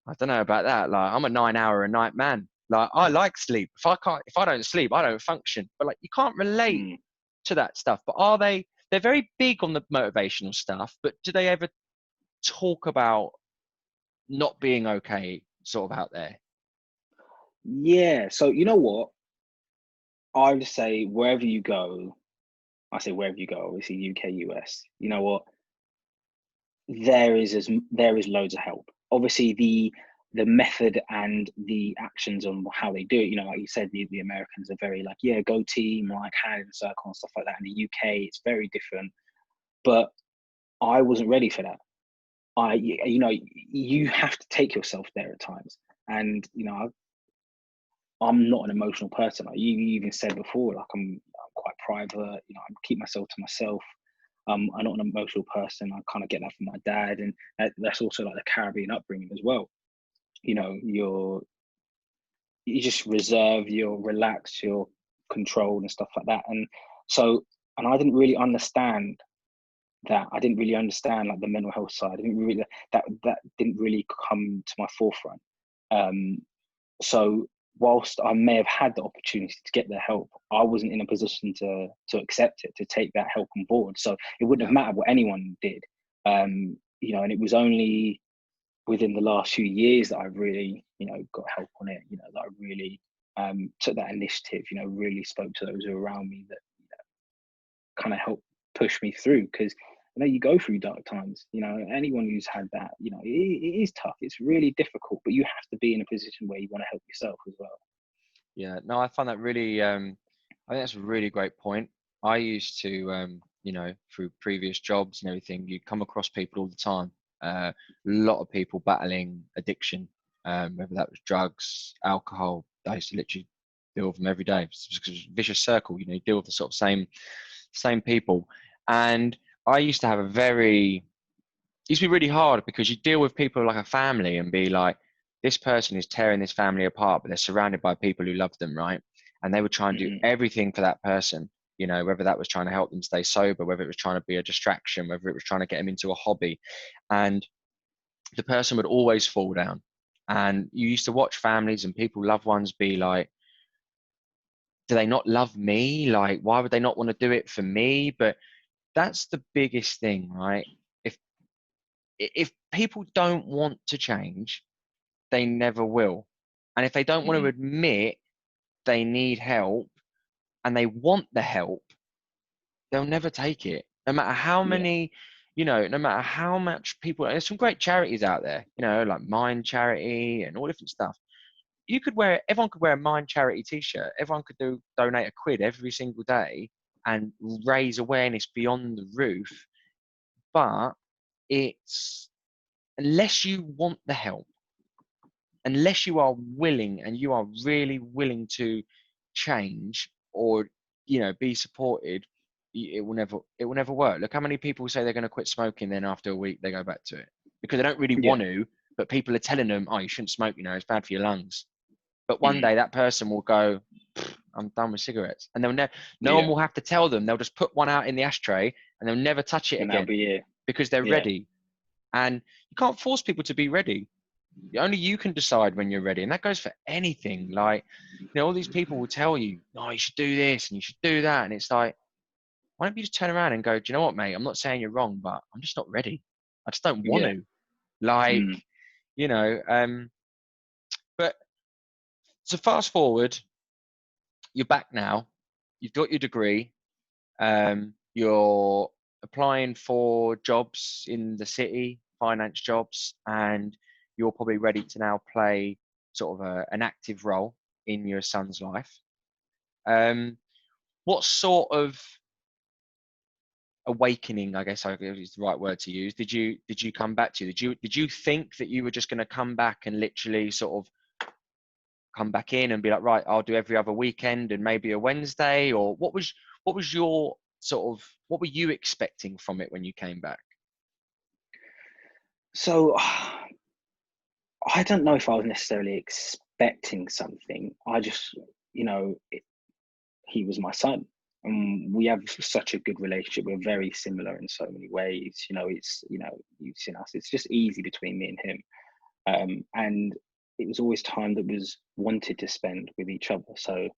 I don't know about that. Like, I'm a 9-hour a night man. Like, I like sleep. If I don't sleep, I don't function. But like, you can't relate to that stuff. But they're very big on the motivational stuff, but do they ever talk about not being okay sort of out there? Yeah. So you know what? I would say wherever you go, obviously UK, US, you know what? There is loads of help. Obviously the method and the actions on how they do it, you know, like you said, the Americans are very like, yeah, go team, like hand in a circle and stuff like that. In the UK, it's very different. But I wasn't ready for that. You know, you have to take yourself there at times. And, you know, I'm not an emotional person. Like you even said before, like I'm quite private, you know, I keep myself to myself. I'm not an emotional person. I kind of get that from my dad. And that's also like the Caribbean upbringing as well. You know, you just reserve, you're relaxed, you're controlled and stuff like that. And so, and I didn't really understand that. I didn't really understand like the mental health side. I didn't really, that didn't really come to my forefront. So whilst I may have had the opportunity to get the help, I wasn't in a position to accept it, to take that help on board. So it wouldn't have mattered what anyone did. You know, and it was only within the last few years that I've really, you know, got help on it, you know, that I really took that initiative, you know, really spoke to those around me that, you know, kind of helped push me through. Because you know, you go through dark times, you know, anyone who's had that, you know, it is tough, it's really difficult, but you have to be in a position where you want to help yourself as well. Yeah, no, I find that really, I think that's a really great point. I used to, you know, through previous jobs and everything, you come across people all the time. A lot of people battling addiction, whether that was drugs, alcohol. I used to literally deal with them every day. It's a vicious circle, you know, you deal with the sort of same people. And I used to have a very used to be really hard because you deal with people like a family and be like, this person is tearing this family apart, but they're surrounded by people who love them, right? And they would try and do Hmm. everything for that person, you know, whether that was trying to help them stay sober, whether it was trying to be a distraction, whether it was trying to get them into a hobby. And the person would always fall down. And you used to watch families and people, loved ones, be like, do they not love me? Like, why would they not want to do it for me? But that's the biggest thing, right? If if people don't want to change, they never will. And if they don't want to Hmm. admit they need help and they want the help, they'll never take it. No matter how Yeah. many, you know, no matter how much people, there's some great charities out there, you know, like Mind Charity and all different stuff. You could wear, everyone could wear a Mind Charity t-shirt. Everyone could donate a quid every single day and raise awareness beyond the roof. But it's, unless you want the help, unless you are willing and you are really willing to change or, you know, be supported, it will never work. Look how many people say they're going to quit smoking, then after a week they go back to it because they don't really Yeah. want to, but people are telling them, oh, you shouldn't smoke, you know, it's bad for your lungs. But one Hmm. day that person will go, I'm done with cigarettes, and they'll never, no one Yeah. will have to tell them. They'll just put one out in the ashtray and they'll never touch it And that'll again be it. because they're Yeah. ready. And you can't force people to be ready. Only you can decide when you're ready, and that goes for anything. Like, you know, all these people will tell you, "Oh, you should do this and you should do that," and it's like, why don't you just turn around and go, "Do you know what, mate? I'm not saying you're wrong, but I'm just not ready. I just don't want Yeah. to." Like, Mm. you know. But so fast forward, you're back now. You've got your degree. You're applying for jobs in the city, finance jobs, and you're probably ready to now play sort of an active role in your son's life. Um, what sort of awakening, I guess is the right word to use, did you come back to? Did you think that you were just going to come back and literally sort of come back in and be like, right, I'll do every other weekend and maybe a Wednesday, or what was your sort of, what were you expecting from it when you came back? So I don't know if I was necessarily expecting something. I just, you know, he was my son. And we have such a good relationship. We're very similar in so many ways. You know, it's, you know, you've seen us. It's just easy between me and him. And it was always time that was wanted to spend with each other. So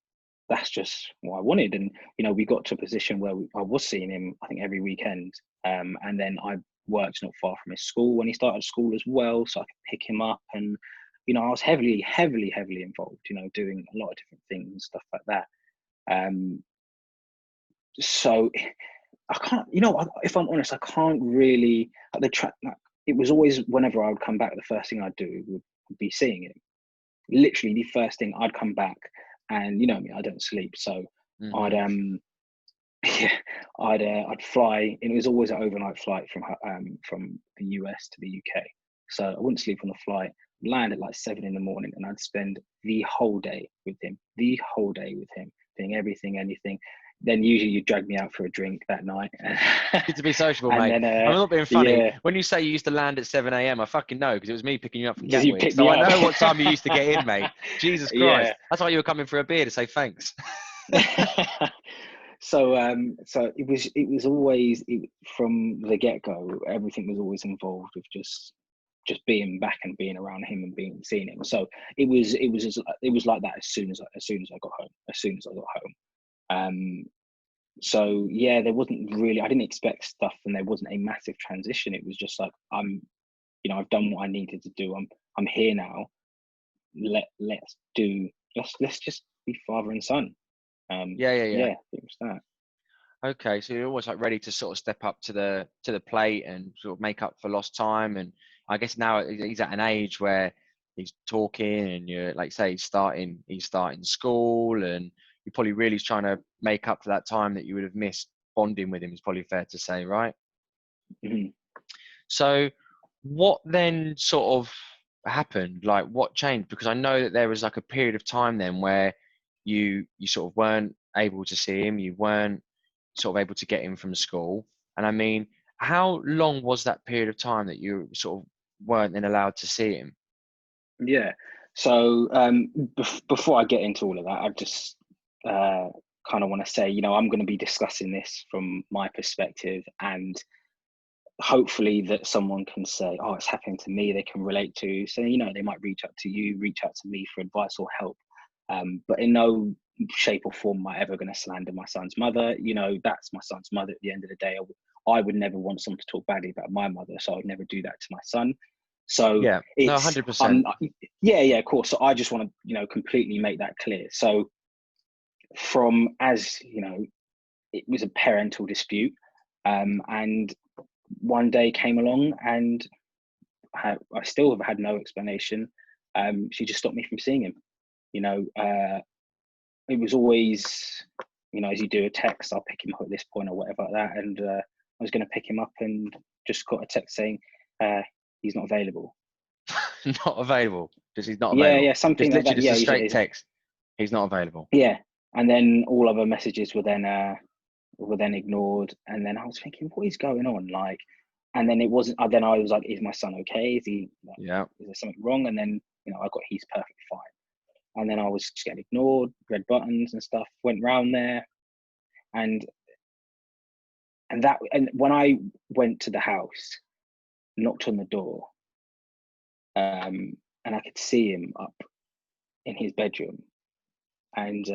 that's just what I wanted. And, you know, we got to a position where I was seeing him, I think, every weekend. And then I worked not far from his school when he started school as well. So I could pick him up. And, you know, I was heavily, heavily, heavily involved, you know, doing a lot of different things, stuff like that. Um, so I can't, you know, if I'm honest, I can't really, like the track, like, it was always whenever I would come back, the first thing I'd do would be seeing him. Literally the first thing I'd come back, and you know me, I don't sleep. So I'd, Hmm. yeah, I'd fly, and it was always an overnight flight from the US to the UK. So I wouldn't sleep on the flight, land at like 7 in the morning, and I'd spend the whole day with him, doing everything, anything. Then usually you drag me out for a drink that night, Good to be sociable, and mate. then I'm not being funny. yeah, When you say you used to land at 7 a.m., I fucking know because it was me picking you up from because you Gatwick. picked So me I up. know what time you used to get in, mate. Jesus Christ. Yeah. That's why you were coming for a beer to say thanks. So it was always from the get go. Everything was always involved with just being back and being around him and seeing him. So it was like that as soon as I got home. As soon as I got home. So yeah, there wasn't really. I didn't expect stuff, and there wasn't a massive transition. It was just like I've done what I needed to do. I'm here now. Let's just be father and son. Yeah, yeah, yeah. Yeah, it was that. Okay, so you're always like ready to sort of step up to the plate and sort of make up for lost time. And I guess now he's at an age where he's talking, and you're like say he's starting school, and you're probably really trying to make up for that time that you would have missed bonding with him. Is probably fair to say, right? Mhm. So what then sort of happened? Like what changed? Because I know that there was like a period of time then where you sort of weren't able to see him, you weren't sort of able to get him from school. And I mean, how long was that period of time that you sort of weren't then allowed to see him? Yeah. So before I get into all of that, I just kind of want to say, I'm going to be discussing this from my perspective, and hopefully that someone can say, oh, it's happening to me, they can relate to. So, they might reach out to you, reach out to me for advice or help. But in no shape or form am I ever going to slander my son's mother. That's my son's mother at the end of the day. I would never want someone to talk badly about my mother, so I would never do that to my son. So Yeah, no, it's 100%. yeah, of course. So I just want to, completely make that clear. So it was a parental dispute, and one day came along, and I still have had no explanation. She just stopped me from seeing him. It was always, as you do a text, I'll pick him up at this point or whatever like that. And I was going to pick him up and just got a text saying he's not available. Not available. Just he's not Yeah, available. yeah, something Just like literally that. just Yeah, a straight text. He's not available. yeah. And then all other messages were then ignored. And then I was thinking, what is going on? Like, and then it wasn't. Then I was like, is my son okay? Is he? Yeah. Is there something wrong? And then I got he's perfectly fine. And then I was just getting ignored, red buttons and stuff. Went round there, and when I went to the house, knocked on the door, and I could see him up in his bedroom, and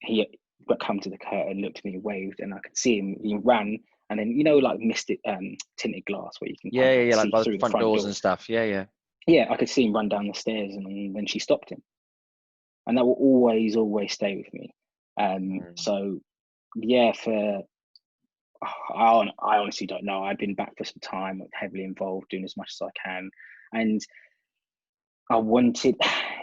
he got come to the curtain, looked at me, waved, and I could see him. He ran, and then like misted tinted glass where you can kind of Yeah, like see by the through the front front doors door. and stuff. Yeah. Yeah, I could see him run down the stairs, and then she stopped him, and that will always stay with me. So yeah, I honestly don't know. I've been back for some time, heavily involved, doing as much as I can, and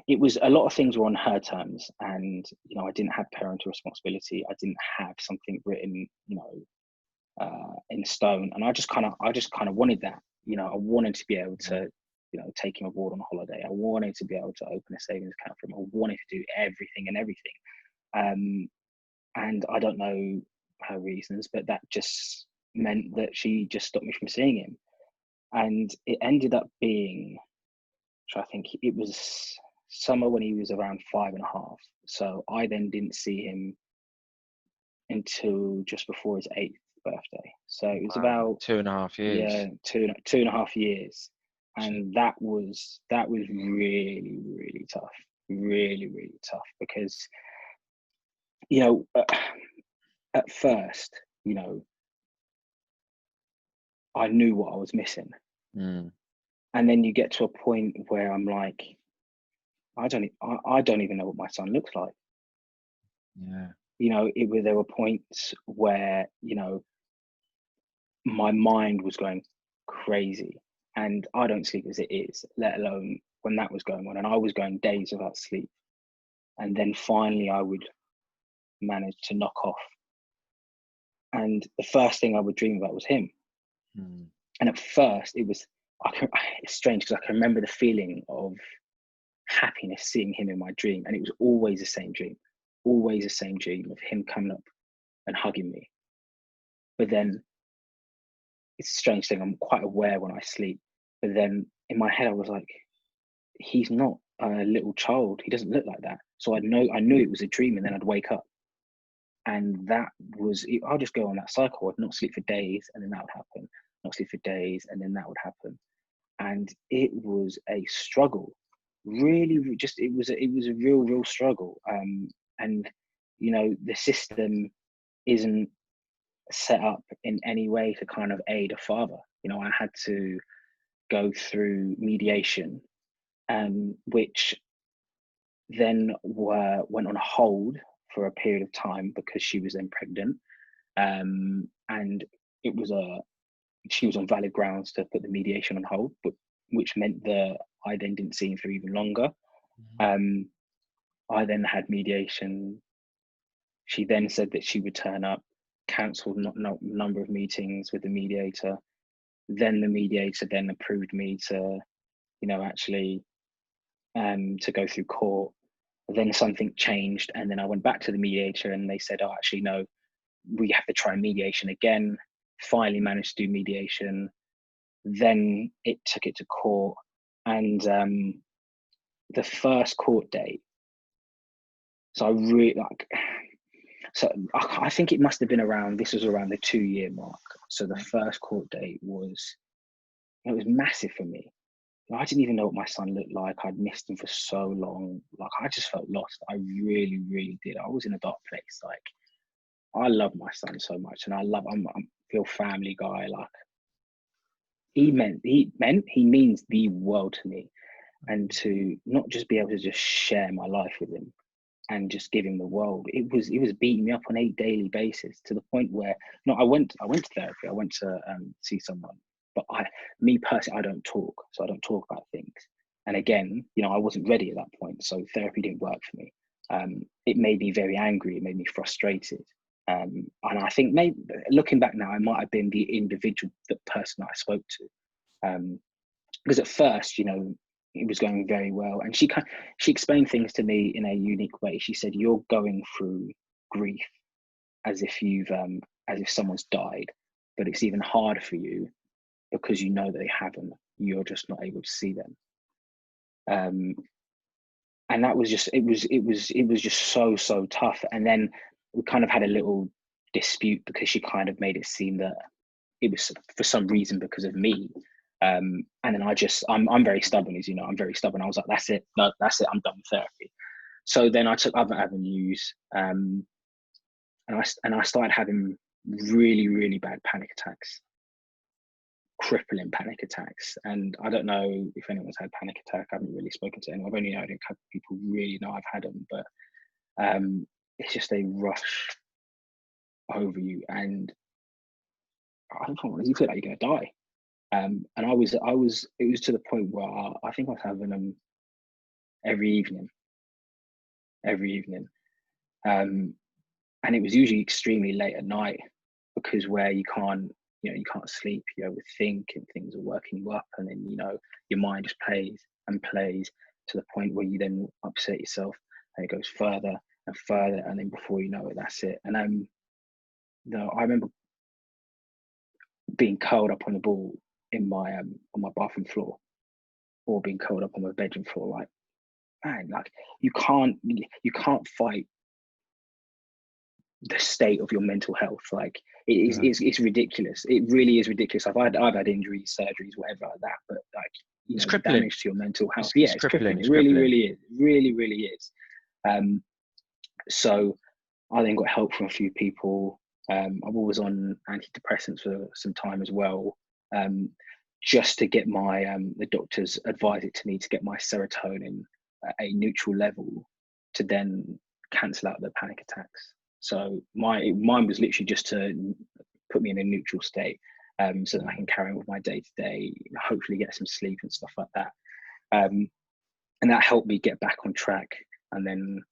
it was a lot of things were on her terms, and I didn't have parental responsibility. I didn't have something written, in stone, and I just kind of wanted that. I wanted to be able to, take him abroad on a holiday. I wanted to be able to open a savings account for him. I wanted to do everything and everything. And I don't know her reasons, but that just meant that she just stopped me from seeing him. And it ended up being, so I think it was summer when he was around 5.5. So I then didn't see him until just before his 8th birthday. So it was about 2.5 years. Yeah, 2.5 years. And that was really, really tough. Really, really tough, because at first, I knew what I was missing. And then you get to a point where I'm like, I don't even know what my son looks like. Yeah. There were points where, my mind was going crazy, and I don't sleep as it is, let alone when that was going on. And I was going days without sleep. And then finally I would manage to knock off. And the first thing I would dream about was him. And at first it's strange, because I can remember the feeling of happiness seeing him in my dream. And it was always the same dream of him coming up and hugging me. But then it's a strange thing, I'm quite aware when I sleep, but then in my head I was like, he's not a little child, he doesn't look like that. So I knew it was a dream, and then I'd wake up, and that was it. I'll just go on that cycle. I'd not sleep for days, and then that would happen, not sleep for days, and then that would happen. And it was a struggle, really. Just it was a real struggle. And the system isn't set up in any way to kind of aid a father. I had to go through mediation, which then went on hold for a period of time because she was then pregnant, and it was she was on valid grounds to put the mediation on hold, but which meant that I then didn't see him for even longer. I then had mediation. She then said that she would turn up, cancelled number of meetings with the mediator. Then the mediator then approved me to, actually to go through court. Then something changed, and then I went back to the mediator, and they said, "Oh, actually, no, we have to try mediation again finally managed to do mediation. Then it took it to court, and the first court date. So I really like. So I think it must have been around. This was around the 2-year mark. So the first court date was. It was massive for me. I didn't even know what my son looked like. I'd missed him for so long. Like, I just felt lost. I really, really did. I was in a dark place. Like, I love my son so much, and I'm a real family guy. Like, he means the world to me, and to not just be able to just share my life with him and just give him the world. It was beating me up on a daily basis, to the point where I went to therapy. I went to see someone, but me personally, I don't talk, so I don't talk about things. And again, I wasn't ready at that point, so therapy didn't work for me. It made me very angry. It made me frustrated. And I think, maybe looking back now, I might have been the person that I spoke to, because at first, it was going very well, and she explained things to me in a unique way. She said, "You're going through grief as if someone's died, but it's even harder for you because you know that they haven't. You're just not able to see them." And that was just it was just so tough. And then we kind of had a little dispute, because she kind of made it seem that it was for some reason because of me. And then I'm very stubborn, as you know. I'm very stubborn. I was like, that's it. No, that's it. I'm done with therapy. So then I took other avenues, and I started having really, really bad panic attacks, crippling panic attacks. And I don't know if anyone's had panic attack. I haven't really spoken to anyone. I've only known a couple of people really know I've had them, but it's just a rush over you, and I don't know, you feel like you're gonna die. And it was to the point where I think I was having them every evening. And it was usually extremely late at night, because where you can't sleep, you overthink, and things are working you up, and then your mind just plays and plays, to the point where you then upset yourself, and it goes further and further, and then before you know it, that's it. And I remember being curled up on the ball in my on my bathroom floor, or being curled up on my bedroom floor. Like, man, like, you can't fight the state of your mental health. Like, it's ridiculous. It really is ridiculous. I've had injuries, surgeries, whatever like that, but like, it's the damage to your mental health. It's crippling. It's it really, crippling. really is. Really, really is. So I then got help from a few people. I was on antidepressants for some time as well, just to get my the doctors advised it to me to get my serotonin at a neutral level, to then cancel out the panic attacks. So mine was literally just to put me in a neutral state, so that I can carry on with my day to day, hopefully get some sleep and stuff like that. And that helped me get back on track. And then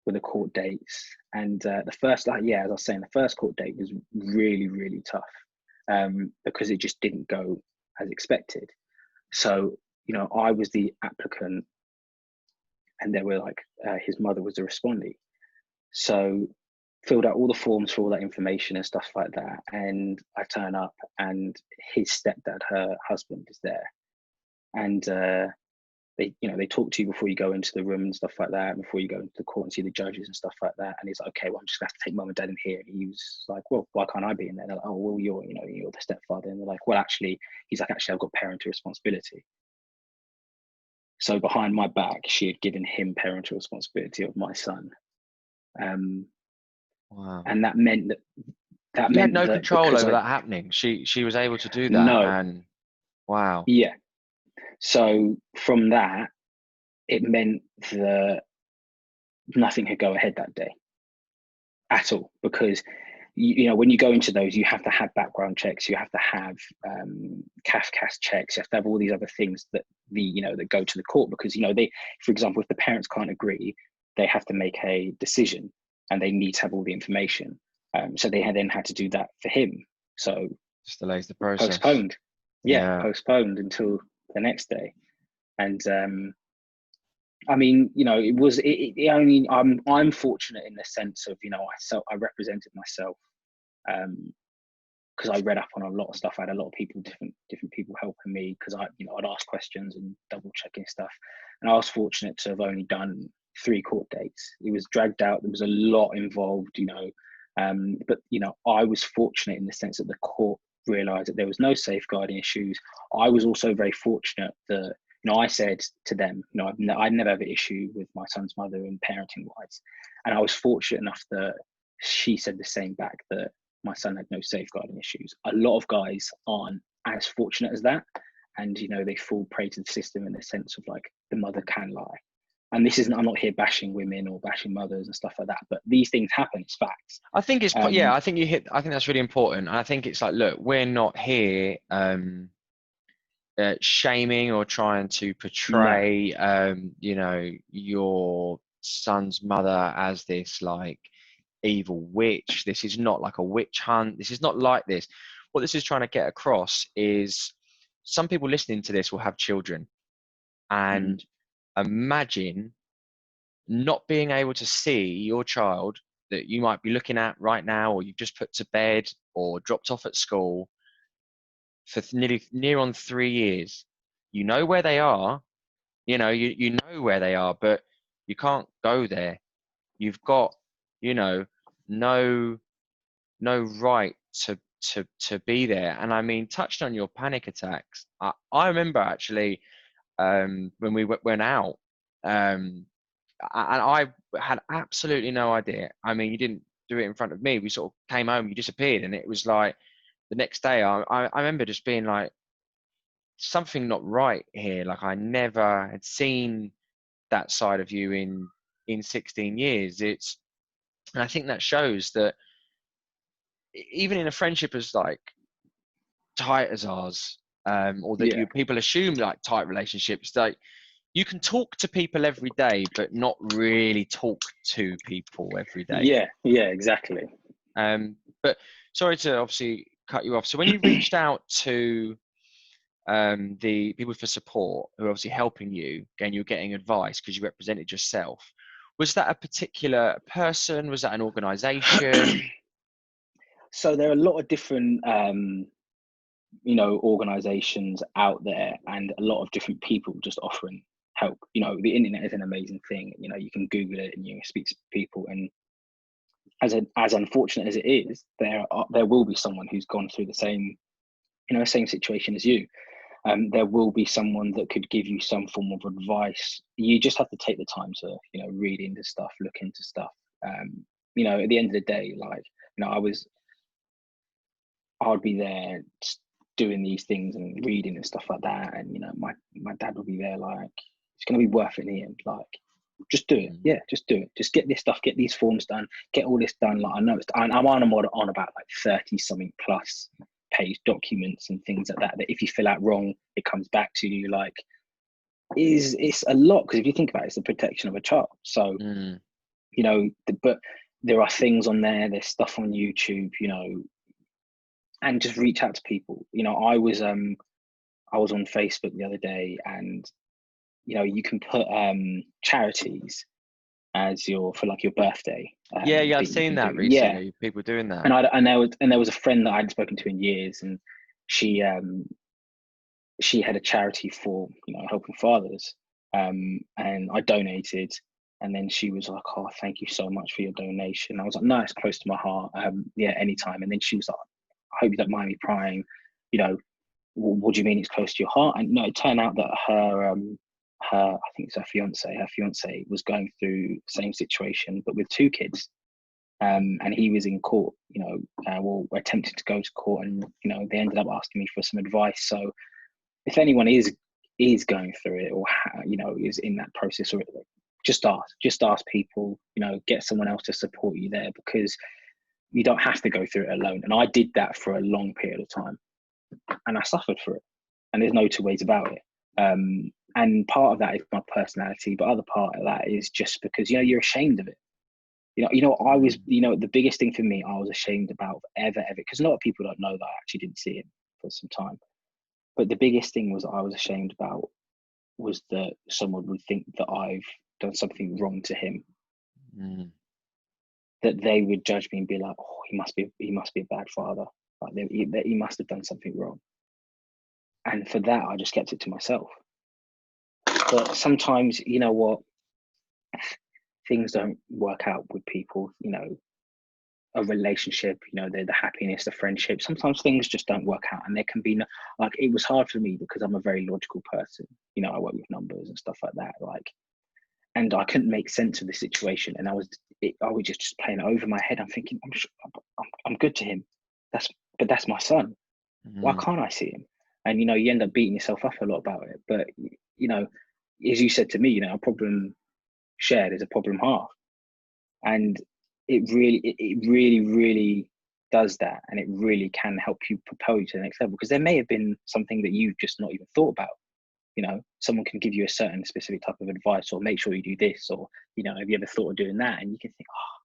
with the court dates, and the first, as I was saying, the first court date was really, really tough, because it just didn't go as expected. So I was the applicant, and they were like, his mother was the respondee. So filled out all the forms for all that information and stuff like that, and I turn up, and his stepdad, her husband, is there, and they talk to you before you go into the room and stuff like that, before you go into the court and see the judges and stuff like that. And he's like, okay, well, I'm just gonna have to take mum and dad in here. And he was like, well, why can't I be in there? And they're like, oh, well, you're the stepfather. And they're like, well, actually, I've got parental responsibility. So behind my back, she had given him parental responsibility of my son. Wow. And that meant that you had no control over that happening. She was able to do that. No. And wow. Yeah. So from that, it meant that nothing could go ahead that day at all, because when you go into those, you have to have background checks, you have to have CAFCAS checks, you have to have all these other things that that go to the court, because they, for example, if the parents can't agree, they have to make a decision, and they need to have all the information. So they then had to do that for him. So just delays the process. Postponed. Yeah, postponed until the next day. And I mean, it was. I'm fortunate in the sense of, I represented myself, because I read up on a lot of stuff. I had a lot of people, different people helping me, because I'd ask questions and double checking stuff. And I was fortunate to have only done 3 court dates. It was dragged out. There was a lot involved, but I was fortunate in the sense that the court realised that there was no safeguarding issues. I was also very fortunate that I said to them, I'd never have an issue with my son's mother and parenting wise, and I was fortunate enough that she said the same back, that my son had no safeguarding issues. A lot of guys aren't as fortunate as that, and they fall prey to the system in the sense of like the mother can lie. And this isn't, I'm not here bashing women or bashing mothers and stuff like that, but these things happen. It's facts. I think it's I think that's really important. And I think it's like, look, we're not here shaming or trying to portray your son's mother as this like evil witch. This is not like a witch hunt. This is not like this. What this is trying to get across is, some people listening to this will have children, and imagine not being able to see your child that you might be looking at right now, or you've just put to bed or dropped off at school, for near on 3 years. You know where they are, you know where they are, but you can't go there. You've got, no right to be there. And I mean, touched on your panic attacks. I remember actually, when we went out, and I had absolutely no idea. I mean, you didn't do it in front of me. We sort of came home, you disappeared, and it was like the next day. I remember just being like, something not right here. Like, I never had seen that side of you in 16 years. And I think that shows that even in a friendship as like tight as ours, or that people assume like tight relationships, like you can talk to people every day, but not really talk to people every day. Yeah, exactly. But sorry to obviously cut you off. So when you reached out to the people for support who are obviously helping you, and you're getting advice because you represented yourself, was that a particular person? Was that an organization? So there are a lot of different organizations out there, and a lot of different people just offering help. The internet is an amazing thing. You can Google it and you speak to people, and as unfortunate as it is, there will be someone who's gone through the same situation as you. There will be someone that could give you some form of advice. You just have to take the time to read into stuff, look into stuff. At the end of the day, like I'd be there doing these things and reading and stuff like that, and my dad would be there like, it's going to be worth it in the end, like just do it. Yeah, just do it. Just get this stuff, get these forms done, get all this done. Like, I know I'm on about like 30 something plus page documents and things like that if you fill out wrong, it comes back to you. Like, it's a lot, because if you think about it, it's the protection of a child. So but there are things on there, there's stuff on YouTube, and just reach out to people. I was on Facebook the other day, and you can put charities as for like your birthday. Yeah, I've seen that recently. People doing that. And there was a friend that I hadn't spoken to in years, and she had a charity for helping fathers, and I donated, and then she was like, "Oh, thank you so much for your donation." I was like, "No, it's close to my heart. Anytime." And then she was like, "I hope you don't mind me prying. What do you mean it's close to your heart?" And it turned out that I think it's her fiance was going through the same situation, but with 2 kids. And he was in court, attempting to go to court, and they ended up asking me for some advice. So if anyone is going through it, or is in that process, or just ask people, get someone else to support you there, because you don't have to go through it alone. And I did that for a long period of time, and I suffered for it, and there's no 2 ways about it. And part of that is my personality, but other part of that is just because you're ashamed of it. I was, the biggest thing for me, I was ashamed about ever, because a lot of people don't know that I actually didn't see him for some time. But the biggest thing I was ashamed about was that someone would think that I've done something wrong to him. That they would judge me and be like, "Oh, he must be a bad father." Like he must have done something wrong. And for that, I just kept it to myself. But sometimes, you know what, things don't work out with people, you know, a relationship, you know, the happiness, the friendship. Sometimes things just don't work out, and there can be no, like, it was hard for me because I'm a very logical person. You know, I work with numbers and stuff like that. Like, and I couldn't make sense of the situation, and I was just playing it over my head. I'm thinking, I'm good to him. But that's my son. Why Mm. can't I see him? And you know, you end up beating yourself up a lot about it. But you know, as you said to me, you know, a problem shared is a problem half, and it really does that, and it really can help you propel you to the next level, because there may have been something that you've just not even thought about. You know, someone can give you a certain specific type of advice, or make sure you do this, or, you know, have you ever thought of doing that? And you can think, oh,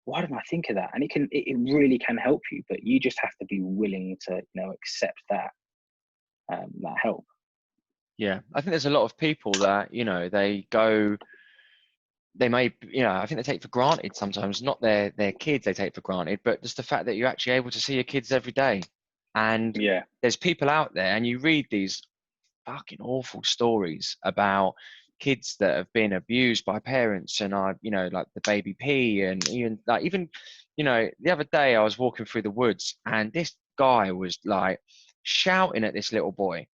why didn't I think of that? And it really can help you, but you just have to be willing to, you know, accept that help. Yeah, I think there's a lot of people that, you know, they may, you know, I think they take for granted sometimes, not their kids they take for granted, but just the fact that you're actually able to see your kids every day. And Yeah. there's people out there, and you read these fucking awful stories about kids that have been abused by parents, and you know, like the baby P, and even, you know, the other day I was walking through the woods, and this guy was like shouting at this little boy,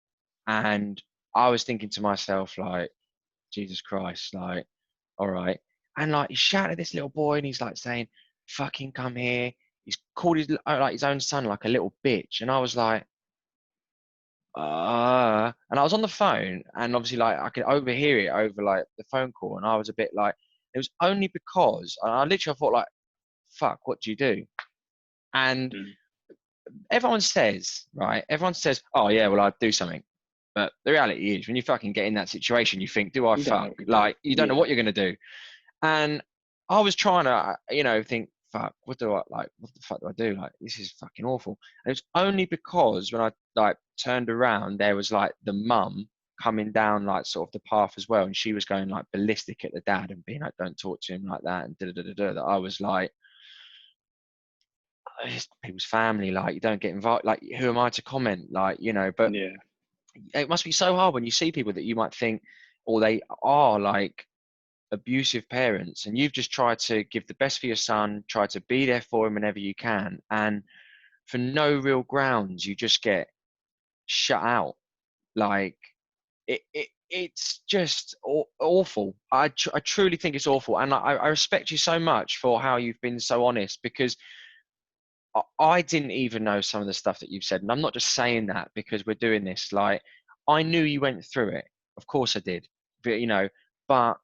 and I was thinking to myself, like, Jesus Christ, like, all right. And like he shouted at this little boy, and he's like saying, fucking come here. He's called his own son like a little bitch. And I was like, and I was on the phone, and obviously like I could overhear it over like the phone call, and I was a bit like, it was only because I literally thought like, fuck, what do you do? And Mm. everyone says, oh yeah, well, I'd do something. But the reality is, when you fucking get in that situation, you think, do I You don't know fuck? what you do. Like, you don't know Yeah. what you're going to do. And I was trying to, you know, think, fuck, what the fuck do I do? Like, this is fucking awful. And it was only because when I like turned around, there was like the mum coming down like sort of the path as well. And she was going like ballistic at the dad and being like, don't talk to him like that. And that I was like, it's people's family, like, you don't get involved. Like, who am I to comment? Like, you know, but Yeah. it must be so hard when you see people that you might think, or they are like abusive parents, and you've just tried to give the best for your son, try to be there for him whenever you can, and for no real grounds you just get shut out. Like, it's just awful. I truly think it's awful, and I respect you so much for how you've been so honest, because I didn't even know some of the stuff that you've said, and I'm not just saying that because we're doing this. Like, I knew you went through it, of course I did, but you know, but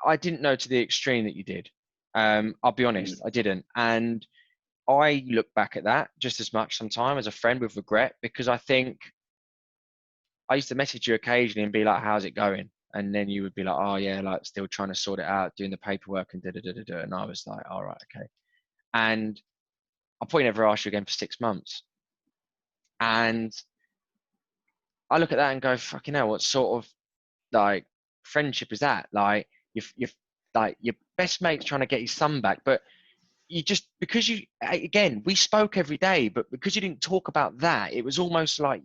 I didn't know to the extreme that you did. I'll be honest, Mm. I didn't. And I look back at that just as much sometimes as a friend with regret, because I think I used to message you occasionally and be like, how's it going? And then you would be like, oh yeah, like still trying to sort it out, doing the paperwork and da da da da da. And I was like, all right, okay. And I probably never asked you again for 6 months. And I look at that and go, fucking hell, what sort of like friendship is that? Like, you're like your best mate's trying to get his son back, but you just, because you, again, we spoke every day, but because you didn't talk about that, it was almost like,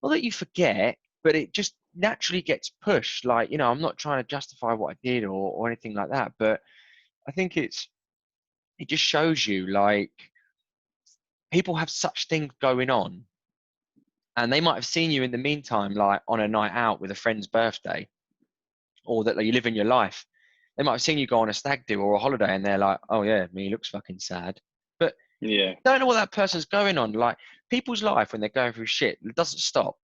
not that you forget, but it just naturally gets pushed. Like, you know, I'm not trying to justify what I did or anything like that, but I think it just shows you like people have such things going on, and they might have seen you in the meantime, like on a night out with a friend's birthday, or that like, you live in your life. They might have seen you go on a stag do or a holiday, and they're like, oh yeah, he looks fucking sad. But Yeah. don't know what that person's going on. Like, people's life when they're going through shit, it doesn't stop.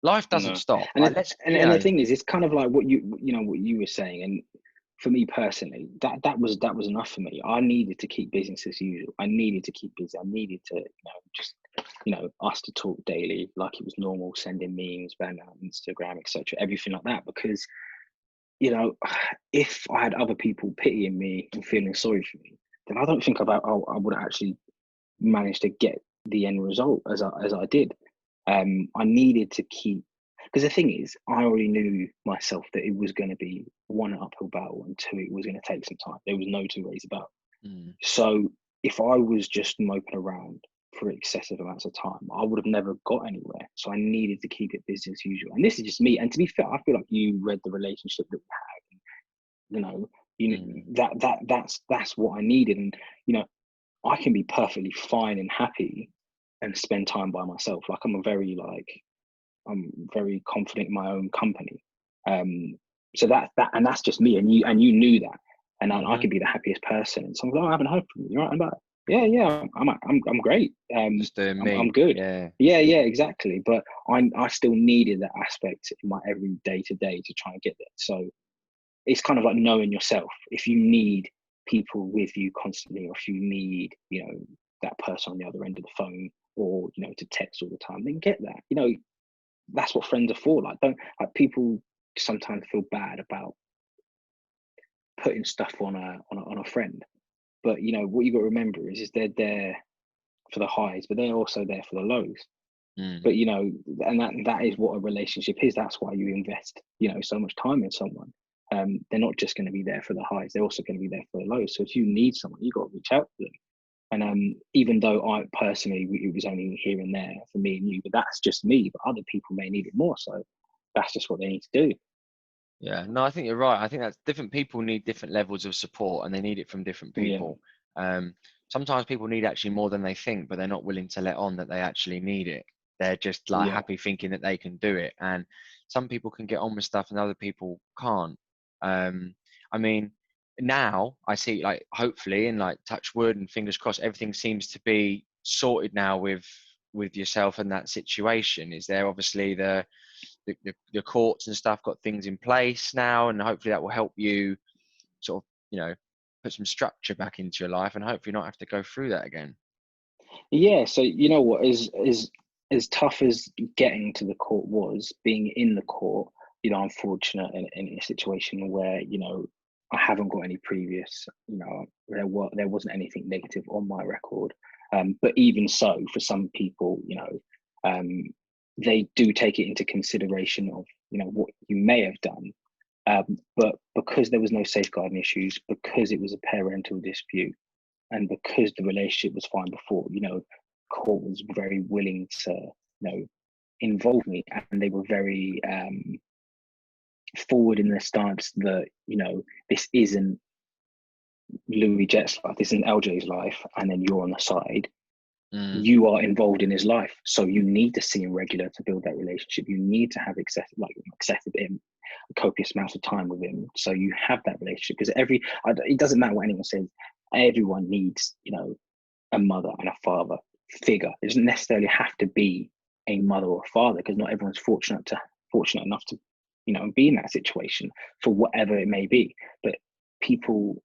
Life doesn't No. stop. And Like, let's, you and the know, thing is, it's kind of like what you were saying. And for me personally, that was enough for me. I needed to keep business as usual. I needed to keep busy. I needed to, you know, just, you know, us to talk daily like it was normal, sending memes, ban out Instagram, etc., everything like that. Because, you know, if I had other people pitying me and feeling sorry for me, then I don't think I would actually manage to get the end result as I did. I needed to keep, because the thing is, I already knew myself that it was going to be one, an uphill battle, and two, it was going to take some time. There was no two ways about. mm, So if I was just moping around for excessive amounts of time, I would have never got anywhere. So I needed to keep it business as usual. And this is just me. And to be fair, I feel like you read the relationship that we have. That's what I needed. And I can be perfectly fine and happy and spend time by myself. Like I'm very confident in my own company. So that's just me. And you knew that. And I could be the happiest person. And someone's like, oh, I haven't heard from you. You're right. I'm like, yeah, I'm great. Just doing me. I'm good. Yeah, exactly. But I still needed that aspect in my every day to day to try and get there. So it's kind of like knowing yourself. If you need people with you constantly, or if you need, that person on the other end of the phone, or to text all the time, then get that. That's what friends are for. Like, don't like people sometimes feel bad about putting stuff on a friend, but what you got to remember is they're there for the highs, but they're also there for the lows. But and that is what a relationship is. That's why you invest so much time in someone. They're not just going to be there for the highs, they're also going to be there for the lows. So if you need someone, you got to reach out to them. And even though I personally, it was only here and there for me and you, but that's just me, but other people may need it more. So that's just what they need to do. Yeah, no, I think you're right. I think that's different people need different levels of support, and they need it from different people. Sometimes people need actually more than they think, but they're not willing to let on that they actually need it. They're just like happy thinking that they can do it. And some people can get on with stuff and other people can't. I mean, now I see, like, hopefully, and like touch wood and fingers crossed, everything seems to be sorted now with yourself and that situation. Is there obviously the courts and stuff got things in place now, and hopefully that will help you sort of put some structure back into your life, and hopefully not have to go through that again. So what is as tough as getting to the court was, being in the court, I'm fortunate in a situation where I haven't got any previous, there wasn't anything negative on my record. But even so, for some people, they do take it into consideration of what you may have done. But because there was no safeguarding issues, because it was a parental dispute, and because the relationship was fine before, court was very willing to involve me, and they were very forward in their stance that this isn't Louis Jet's life, this isn't LJ's life, and then you're on the side. You are involved in his life, so you need to see him regular to build that relationship. You need to have excessive copious amounts of time with him, so you have that relationship. Because it doesn't matter what anyone says, everyone needs a mother and a father figure. It doesn't necessarily have to be a mother or a father, because not everyone's fortunate enough to be in that situation for whatever it may be. But people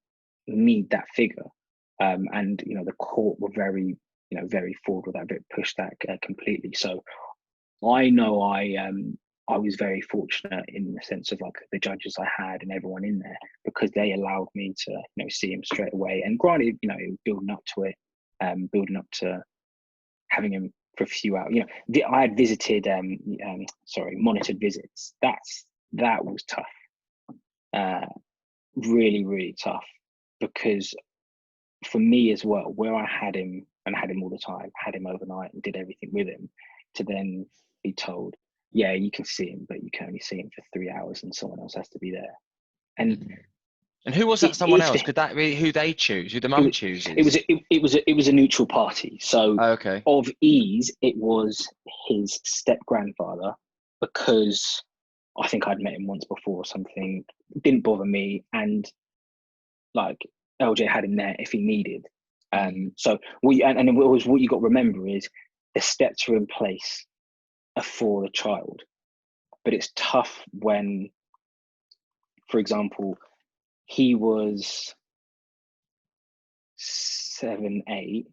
need that figure, and the court were very very forward with that, but pushed that completely. So I know I was very fortunate in the sense of like the judges I had and everyone in there, because they allowed me to see him straight away. And granted, building up to it, building up to having him for a few hours. I had visited monitored visits. That was tough, really, really tough, because for me as well, where I had him and had him all the time, had him overnight and did everything with him, to then be told, yeah, you can see him, but you can only see him for 3 hours and someone else has to be there. And who was that someone else? Could that be who they choose, who the mum chooses? It was a neutral party. So okay. Of ease, it was his step grandfather, because I think I'd met him once before or something. Didn't bother me, and like LJ had him there if he needed. So what you got to remember is the steps are in place for the child, but it's tough when, for example, he was 7, 8.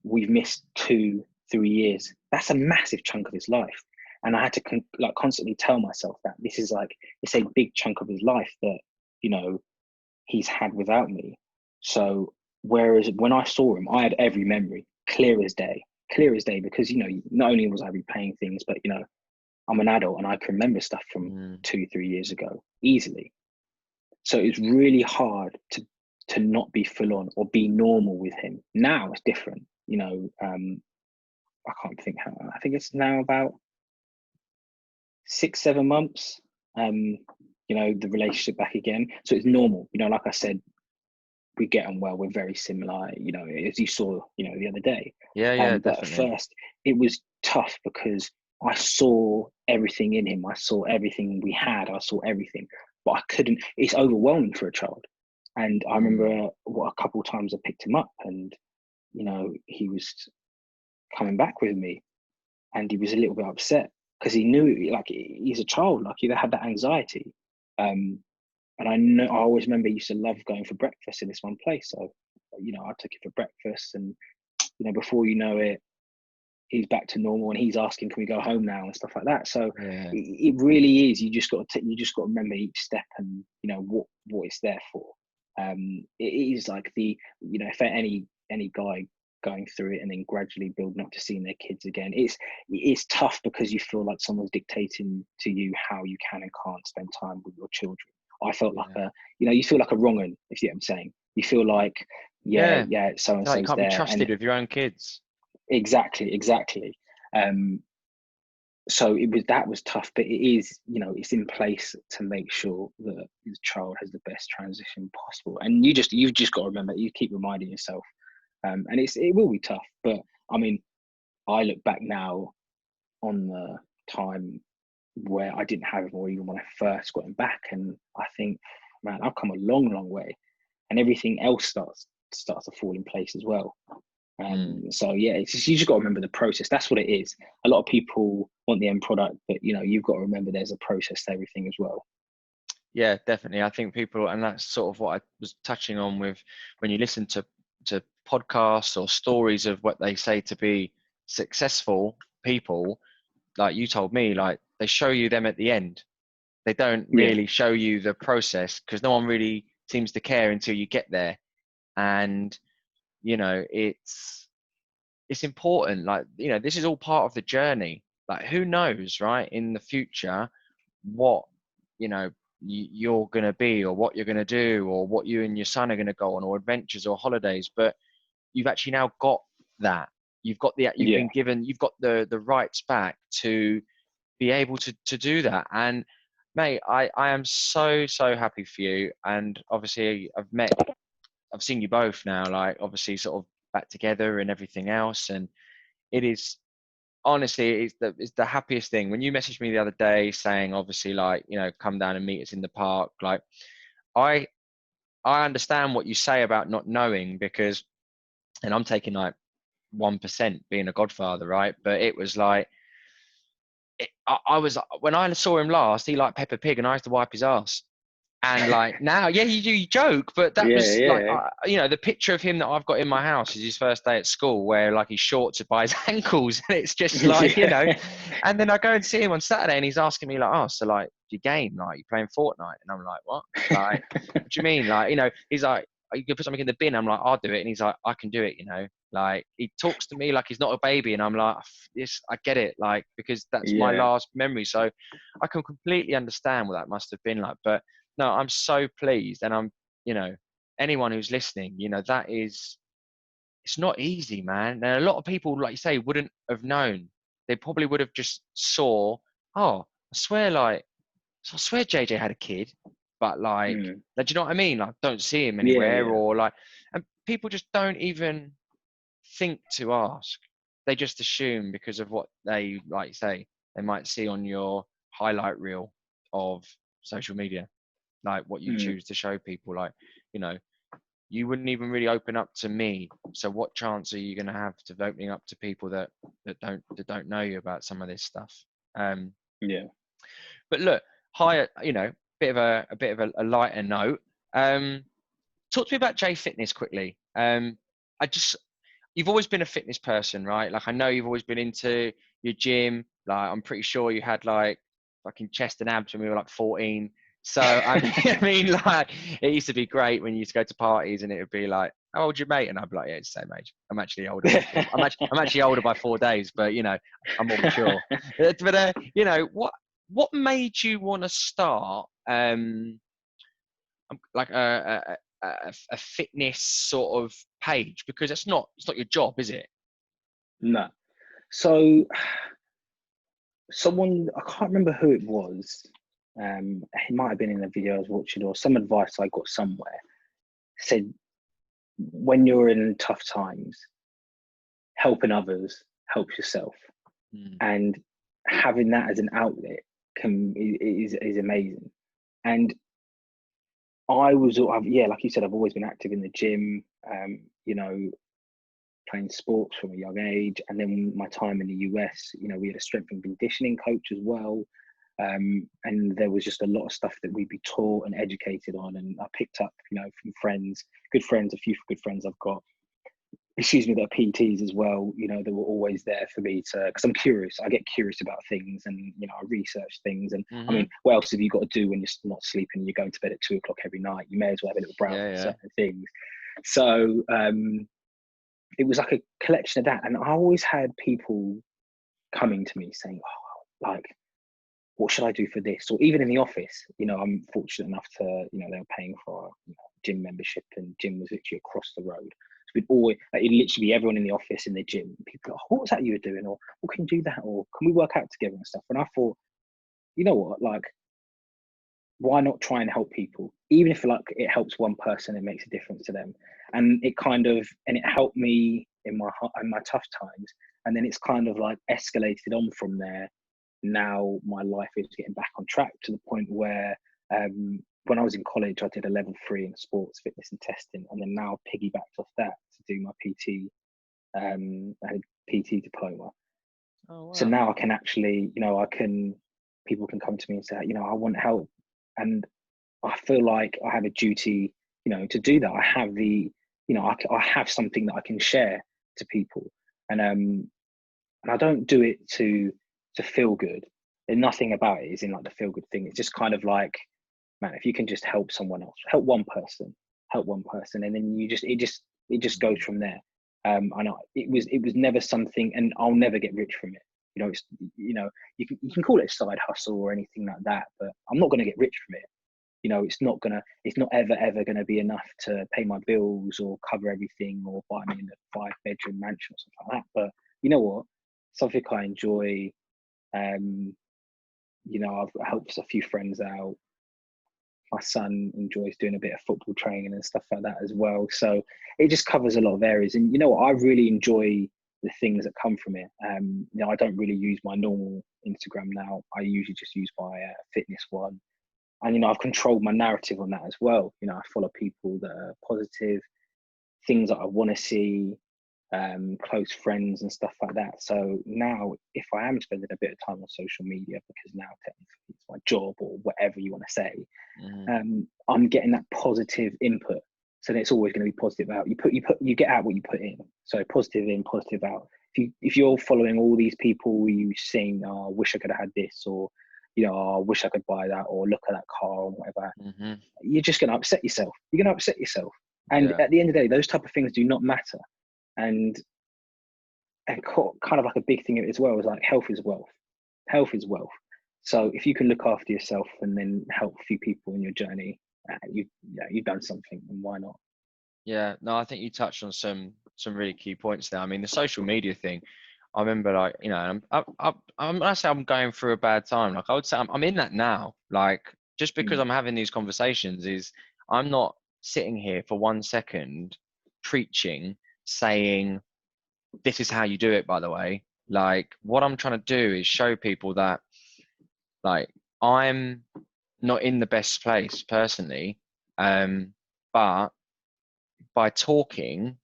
We've missed 2, 3 years. That's a massive chunk of his life, and I had to constantly tell myself that this is it's a big chunk of his life that he's had without me. So whereas when I saw him, I had every memory clear as day, because not only was I replaying things, but I'm an adult and I can remember stuff from 2, 3 years ago easily. So it's really hard to to not be full on or be normal with him. Now it's different. I can't think how. I think it's now about 6-7 months. The relationship back again, so it's normal. Like I said, we get on well. We're very similar. As you saw, the other day. Yeah, But at definitely. first, it was tough because I saw everything in him. I saw everything we had. I saw everything, but I couldn't. It's overwhelming for a child. And I remember a couple of times I picked him up, and he was coming back with me, and he was a little bit upset because he knew, like, he's a child, like he had that anxiety. And I always remember he used to love going for breakfast in this one place. So, I took him for breakfast, and before you know it, he's back to normal, and he's asking, "Can we go home now?" and stuff like that. So Yeah, it really is. You just got to remember each step, and what it's there for. It is like if any guy going through it and then gradually building up to seeing their kids again, it's tough because you feel like someone's dictating to you how you can and can't spend time with your children. I felt like yeah, you feel like a wrong un, if you know what I'm saying. You feel like, yeah. so and Like you so's can't be there, and trusted with your own kids. exactly. So that was tough, but it is, it's in place to make sure that the child has the best transition possible. And you've just got to remember, you keep reminding yourself, and it will be tough. But I mean, I look back now on the time where I didn't have him, or even when I first got him back, and I think, man, I've come a long way, and everything else starts to fall in place as well. So yeah, it's just, you just got to remember the process. That's what it is. A lot of people want the end product, but you've got to remember there's a process to everything as well. Yeah, definitely. I think people, and that's sort of what I was touching on with when you listen to podcasts or stories of what they say to be successful people, like you told me, like they show you them at the end. They don't Yeah, really show you the process because no one really seems to care until you get there. And it's important. Like, this is all part of the journey. Like, who knows, right? In the future, what, you're going to be, or what you're going to do, or what you and your son are going to go on, or adventures or holidays. But you've actually now got that. You've yeah, been given, you've got the rights back to be able to do that. And mate, I am so, so happy for you. And obviously I've seen you both now, like obviously sort of back together and everything else. And it is honestly, it's the happiest thing. When you messaged me the other day saying, obviously, like, come down and meet us in the park, like I I understand what you say about not knowing, because, and I'm taking like 1% being a godfather, right? But it was like, I was, when I saw him last, he liked Peppa Pig and I used to wipe his ass. And like now, yeah, you joke, but that yeah, was like, yeah, the picture of him that I've got in my house is his first day at school, where like his shorts are by his ankles, and it's just like, yeah, And then I go and see him on Saturday, and he's asking me like, "Oh, so like, you game, like, you playing Fortnite?" And I'm like, "What? Like, what do you mean?" Like, he's like, "Are you gonna put something in the bin?" I'm like, "I'll do it," and he's like, "I can do it," Like, he talks to me like he's not a baby, and I'm like, "Yes, I get it," like, because that's my yeah, last memory, so I can completely understand what that must have been like, but. No, I'm so pleased, and I'm, anyone who's listening, that is, it's not easy, man. And a lot of people, like you say, wouldn't have known. They probably would have just saw, oh, I swear JJ had a kid, but mm, do you know what I mean? Like, don't see him yeah, anywhere, yeah, or like, and people just don't even think to ask. They just assume because of what they, like you say, they might see on your highlight reel of social media, like what you mm, choose to show people, like, you know you wouldn't even really open up to me, so what chance are you going to have to opening up to people that don't know you about some of this stuff? um yeah. but look, higher, bit of a lighter note. Talk to me about J Fitness quickly. I just You've always been a fitness person, right? Like, I know you've always been into your gym. Like, I'm pretty sure you had like fucking chest and abs when we were like 14. So I mean, like, it used to be great when you used to go to parties and it would be like, "How old's your mate?" And I'd be like, "Yeah, it's the same age. I'm actually older by 4. I'm actually older by 4 days, but I'm more mature." But what made you want to start like a fitness sort of page? Because it's not your job, is it? No. So someone, I can't remember who it was. It might have been in a video I was watching, or some advice I got somewhere, said when you're in tough times, helping others helps yourself. Mm. And having that as an outlet is amazing. And like you said, I've always been active in the gym, you know, playing sports from a young age. And then my time in the US, you know, we had a strength and conditioning coach as well. And there was just a lot of stuff that we'd be taught and educated on. And I picked up, you know, from friends, a few good friends I've got, that are PTs as well, you know, they were always there for me because I'm curious. I get curious about things, and, you know, I research things. And I mean, what else have you got to do when you're not sleeping? You're going to bed at 2 o'clock every night. You may as well have a little browse on certain things. So it was like a collection of that. And I always had people coming to me saying, oh, like, what should I do for this? Or even in the office, you know, I'm fortunate enough to, you know, they were paying for a gym membership, and gym was literally across the road. So we'd always, like, it'd literally be everyone in the office in the gym. People, oh, what was that you were doing? Or, well, can you do that? Or can we work out together and stuff? And I thought, you know what, like, why not try and help people? Even if, like, it helps one person, it makes a difference to them. And it helped me in my tough times. And then it's kind of like escalated on from there. Now my life is getting back on track to the point where when I was in college, I did a level 3 in sports fitness and testing, and then now piggybacked off that to do my PT, I had a PT diploma. Oh, wow. So now I can actually, you know, people can come to me and say, you know, I want help, and I feel like I have a duty, you know, to do that. I have I have something that I can share to people, and I don't do it to feel good. And nothing about it is in like the feel good thing. It's just kind of like, man, if you can just help someone else, help one person, and then it just goes from there. And it was never something, and I'll never get rich from it. You know, it's, you know, you can call it a side hustle or anything like that, but I'm not going to get rich from it. You know, it's not ever gonna be enough to pay my bills or cover everything or buy me a 5-bedroom mansion or something like that. But you know what? Something I enjoy. You know, I've helped a few friends out. My son enjoys doing a bit of football training and stuff like that as well. So it just covers a lot of areas. And you know what? I really enjoy the things that come from it. You know, I don't really use my normal Instagram now. I usually just use my fitness one. And, you know, I've controlled my narrative on that as well. You know, I follow people that are positive, things that I want to see, close friends and stuff like that. So now, if I am spending a bit of time on social media, because now technically it's my job or whatever you want to say, I'm getting that positive input. So it's always going to be positive out. You get out what you put in. So positive in, positive out. If you're following all these people you saying, oh, I wish I could have had this, or, you know, oh, I wish I could buy that, or look at that car or whatever, you're just going to upset yourself. You're going to upset yourself. And at the end of the day, those type of things do not matter. And kind of like a big thing as well is like health is wealth. Health is wealth. So if you can look after yourself and then help a few people in your journey, you've done something, and why not? Yeah, no, I think you touched on some really key points there. I mean, the social media thing. I remember, like, you know, when I say I'm going through a bad time, like, I would say I'm in that now. Like, just because I'm having these conversations, is I'm not sitting here for 1 second preaching, saying this is how you do it, by the way. Like, what I'm trying to do is show people that, like, I'm not in the best place personally, but by talking,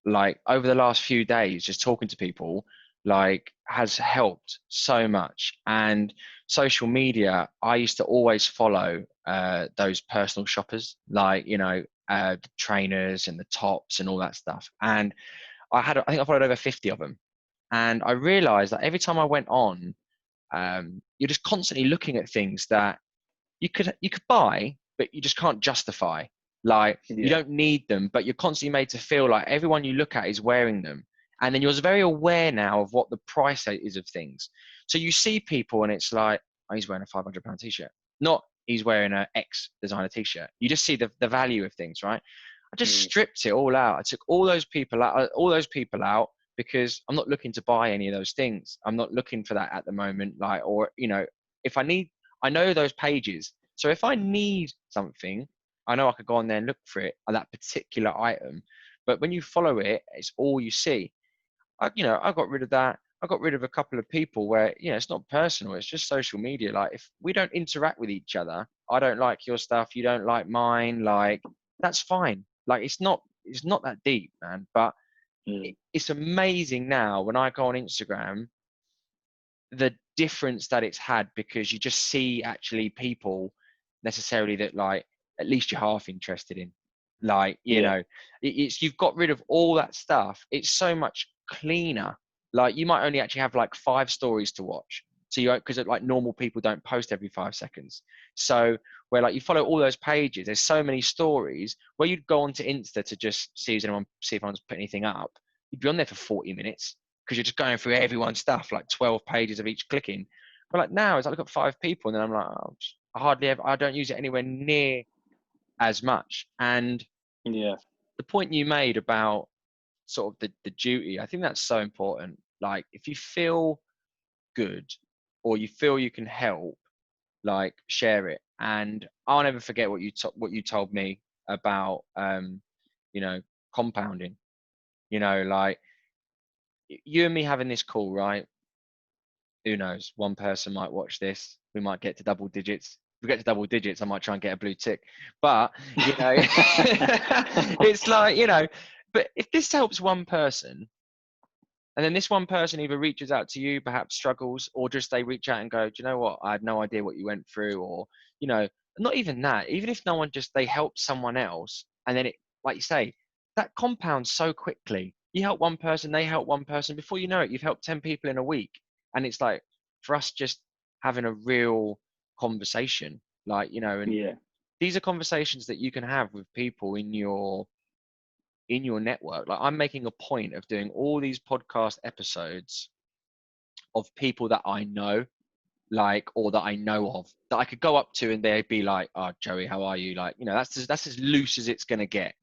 like, over the last few days, just talking to people, like, has helped so much. And social media, I used to always follow those personal shoppers, like, you know, the trainers and the tops and all that stuff. And I think I followed over 50 of them. And I realized that every time I went on, you're just constantly looking at things that you could buy, but you just can't justify. Like, you don't need them, but you're constantly made to feel like everyone you look at is wearing them. And then you're very aware now of what the price is of things. So you see people and it's like, oh, he's wearing a £500 t-shirt. Not, he's wearing a X designer t-shirt. You just see the value of things, right? I just Mm. stripped it all out. I took all those people out because I'm not looking to buy any of those things. I'm not looking for that at the moment. Like, or, if I need, I know those pages. So if I need something, I know I could go on there and look for it, or that particular item. But when you follow it, it's all you see. I got rid of that. I got rid of a couple of people where, it's not personal. It's just social media. Like, if we don't interact with each other, I don't like your stuff, you don't like mine. Like, that's fine. Like, it's not that deep, man. But Mm. it's amazing now when I go on Instagram, the difference that it's had, because you just see actually people necessarily that, like, at least you're half interested in, like, Yeah. it's, you've got rid of all that stuff. It's so much cleaner. Like, you might only actually have like 5 stories to watch, so because like normal people don't post every 5 seconds. So where, like, you follow all those pages, there's so many stories where you'd go onto Insta to just see if anyone's put anything up. You'd be on there for 40 minutes because you're just going through everyone's stuff, like 12 pages of each clicking. But like now, it's like, I look at 5 people and then I'm like, oh, I don't use it anywhere near as much. And Yeah. the point you made about sort of the duty, I think that's so important. Like, if you feel good or you feel you can help, like, share it. And I'll never forget what you told me about, compounding. Like, you and me having this call, right? Who knows? One person might watch this. We might get to double digits. If we get to double digits, I might try and get a blue tick. But, it's like, but if this helps one person, and then this one person either reaches out to you, perhaps struggles, or just they reach out and go, do you know what? I had no idea what you went through. Or, not even that. Even if no one, just they help someone else, and then it, like you say, that compounds so quickly. You help one person, they help one person. Before you know it, you've helped 10 people in a week. And it's like, for us, just having a real conversation, like, and Yeah. these are conversations that you can have with people in your network. Like, I'm making a point of doing all these podcast episodes of people that I know, like, or that I know of, that I could go up to and they'd be like, oh, Joey, how are you? Like, that's as loose as it's going to get,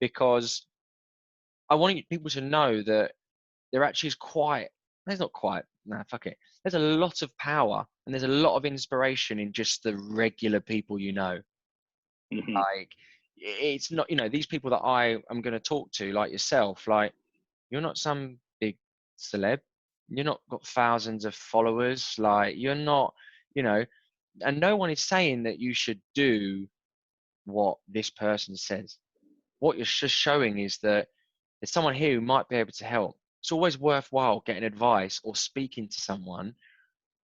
because I want people to know that there actually is quite, there's not quite, nah, fuck it. There's a lot of power and there's a lot of inspiration in just the regular people you know. Hmm. Like, it's not, these people that I am going to talk to, like yourself, like, you're not some big celeb. You're not got thousands of followers. Like, you're not, and no one is saying that you should do what this person says. What you're just showing is that there's someone here who might be able to help. It's always worthwhile getting advice or speaking to someone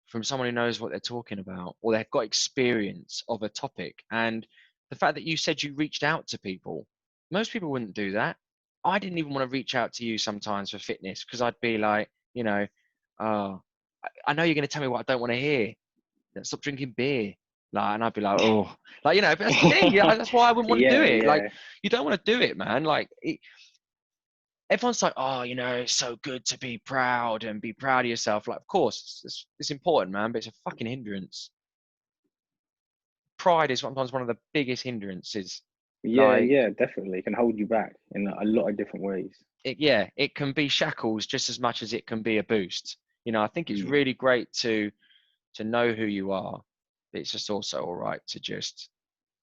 from someone who knows what they're talking about, or they've got experience of a topic. And the fact that you said you reached out to people, most people wouldn't do that. I didn't even want to reach out to you sometimes for fitness, because I'd be like, oh, I know you're going to tell me what I don't want to hear. Stop drinking beer. Like, and I'd be like, oh, like, but that's the thing. Yeah, that's why I wouldn't want to do Yeah. it. Like, Yeah. you don't want to do it, man. Like, everyone's like, oh, it's so good to be proud and be proud of yourself. Like, of course, it's important, man, but it's a fucking hindrance. Pride is sometimes one of the biggest hindrances. Yeah. Like, Yeah. Definitely, it can hold you back in a lot of different ways. it can be shackles just as much as it can be a boost. I think it's Mm. really great to know who you are. But it's just also all right to just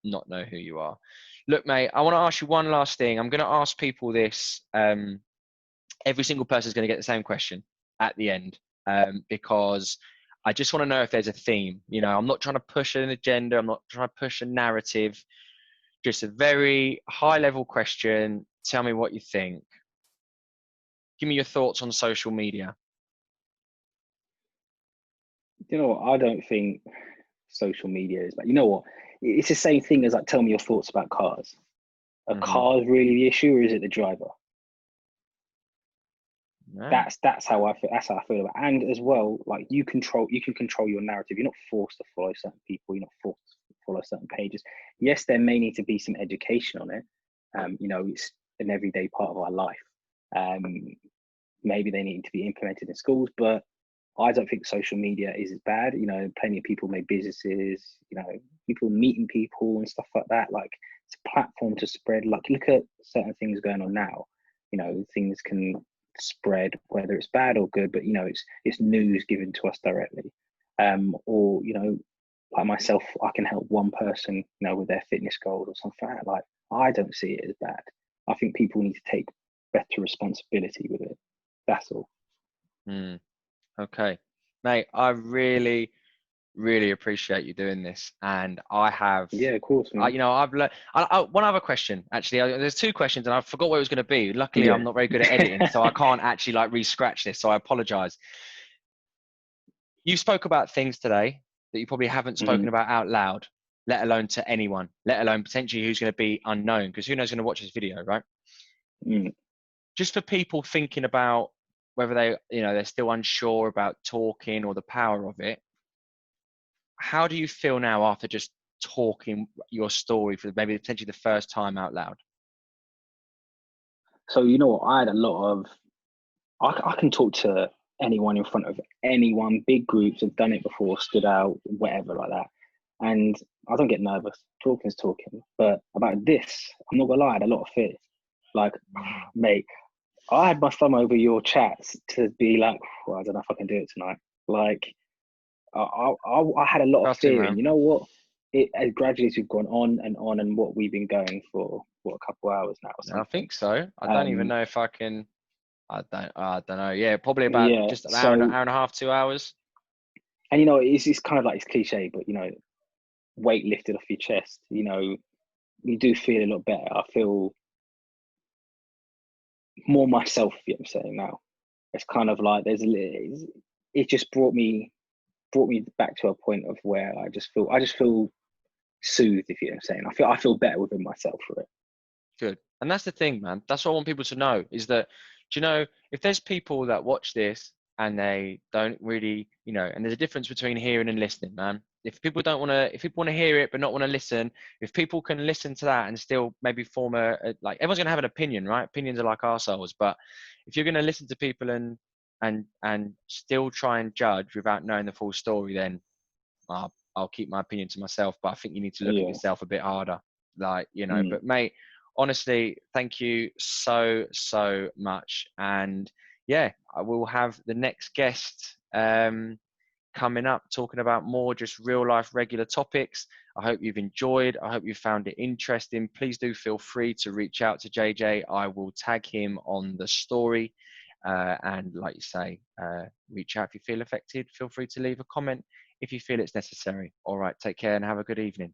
not know who you are. Look, mate, I want to ask you one last thing. I'm going to ask people this. Every single person is going to get the same question at the end, because I just want to know if there's a theme. I'm not trying to push an agenda. I'm not trying to push a narrative. Just a very high level question. Tell me what you think. Give me your thoughts on social media. You know what? I don't think social media is, but you know what? It's the same thing as like, tell me your thoughts about cars. Are Mm-hmm. cars really the issue, or is it the driver? Yeah. That's how I feel. That's how I feel about it. And as well, like, you can control your narrative. You're not forced to follow certain people. You're not forced to follow certain pages. Yes, there may need to be some education on it. It's an everyday part of our life. Um, Maybe they need to be implemented in schools, but I don't think social media is as bad. You know, plenty of people make businesses, you know, people meeting people and stuff like that. Like, it's a platform to spread. Like, look at certain things going on now. You know, things can spread, whether it's bad or good, but you know, it's news given to us directly. Or, you know, like myself, I can help one person, you know, with their fitness goals or something like that. Like, I don't see it as bad. I think people need to take better responsibility with it. That's all. Mm, okay, mate. I really, really appreciate you doing this, and I have. Yeah, of course, man. You know, I've learned. One other question, actually. There's two questions, and I forgot what it was going to be. Luckily, I'm Yeah. not very good at editing, so I can't actually like re-scratch this. So I apologize. You spoke about things today that you probably haven't spoken Mhm. about out loud, let alone to anyone, let alone potentially who's going to be unknown, because who knows going to watch this video, right? Mm. Just for people thinking about whether they, you know, they're still unsure about talking or the power of it. How do you feel now after just talking your story for maybe potentially the first time out loud? So you know what? I had a lot of. I can talk to anyone in front of anyone. Big groups have done it before, stood out, whatever like that. And I don't get nervous. Talking's talking. But about this, I'm not gonna lie, I had a lot of fear. Like, mate, I had my thumb over your chats to be like, well, I don't know if I can do it tonight. Like, I had a lot of Trust me, fear, and man. you know what? It as gradually as we've gone on, and what we've been going for, what, a couple hours now or I something. think so. I don't even Um, know if I can. I don't know. Yeah, probably about yeah. just an So, hour and a half, 2 hours. and you know, it's kind of like, it's cliche, but you know, weight lifted off your chest. You know, you do feel a lot better. I feel more myself. You know what I'm saying now. It's kind of like it just brought me back to a point of where I just feel soothed, if you know what I'm saying. I feel better within myself for it. Good. And that's the thing, man. That's what I want people to know is that, do you know, if there's people that watch this and they don't really, you know, and there's a difference between hearing and listening, man. If people want to hear it but not want to listen, if people can listen to that and still maybe form like, everyone's going to have an opinion, right? Opinions are like arseholes. But if you're going to listen to people and still try and judge without knowing the full story, then I'll keep my opinion to myself. But I think you need to look at Yeah. yourself a bit harder, like, you know. Mm. But mate, honestly, thank you so much. And yeah, I will have the next guest coming up talking about more just real life regular topics. I hope you've enjoyed. I hope you found it interesting. Please do feel free to reach out to JJ. I will tag him on the story. And like you say, reach out if you feel affected. Feel free to leave a comment if you feel it's necessary. All right, take care and have a good evening.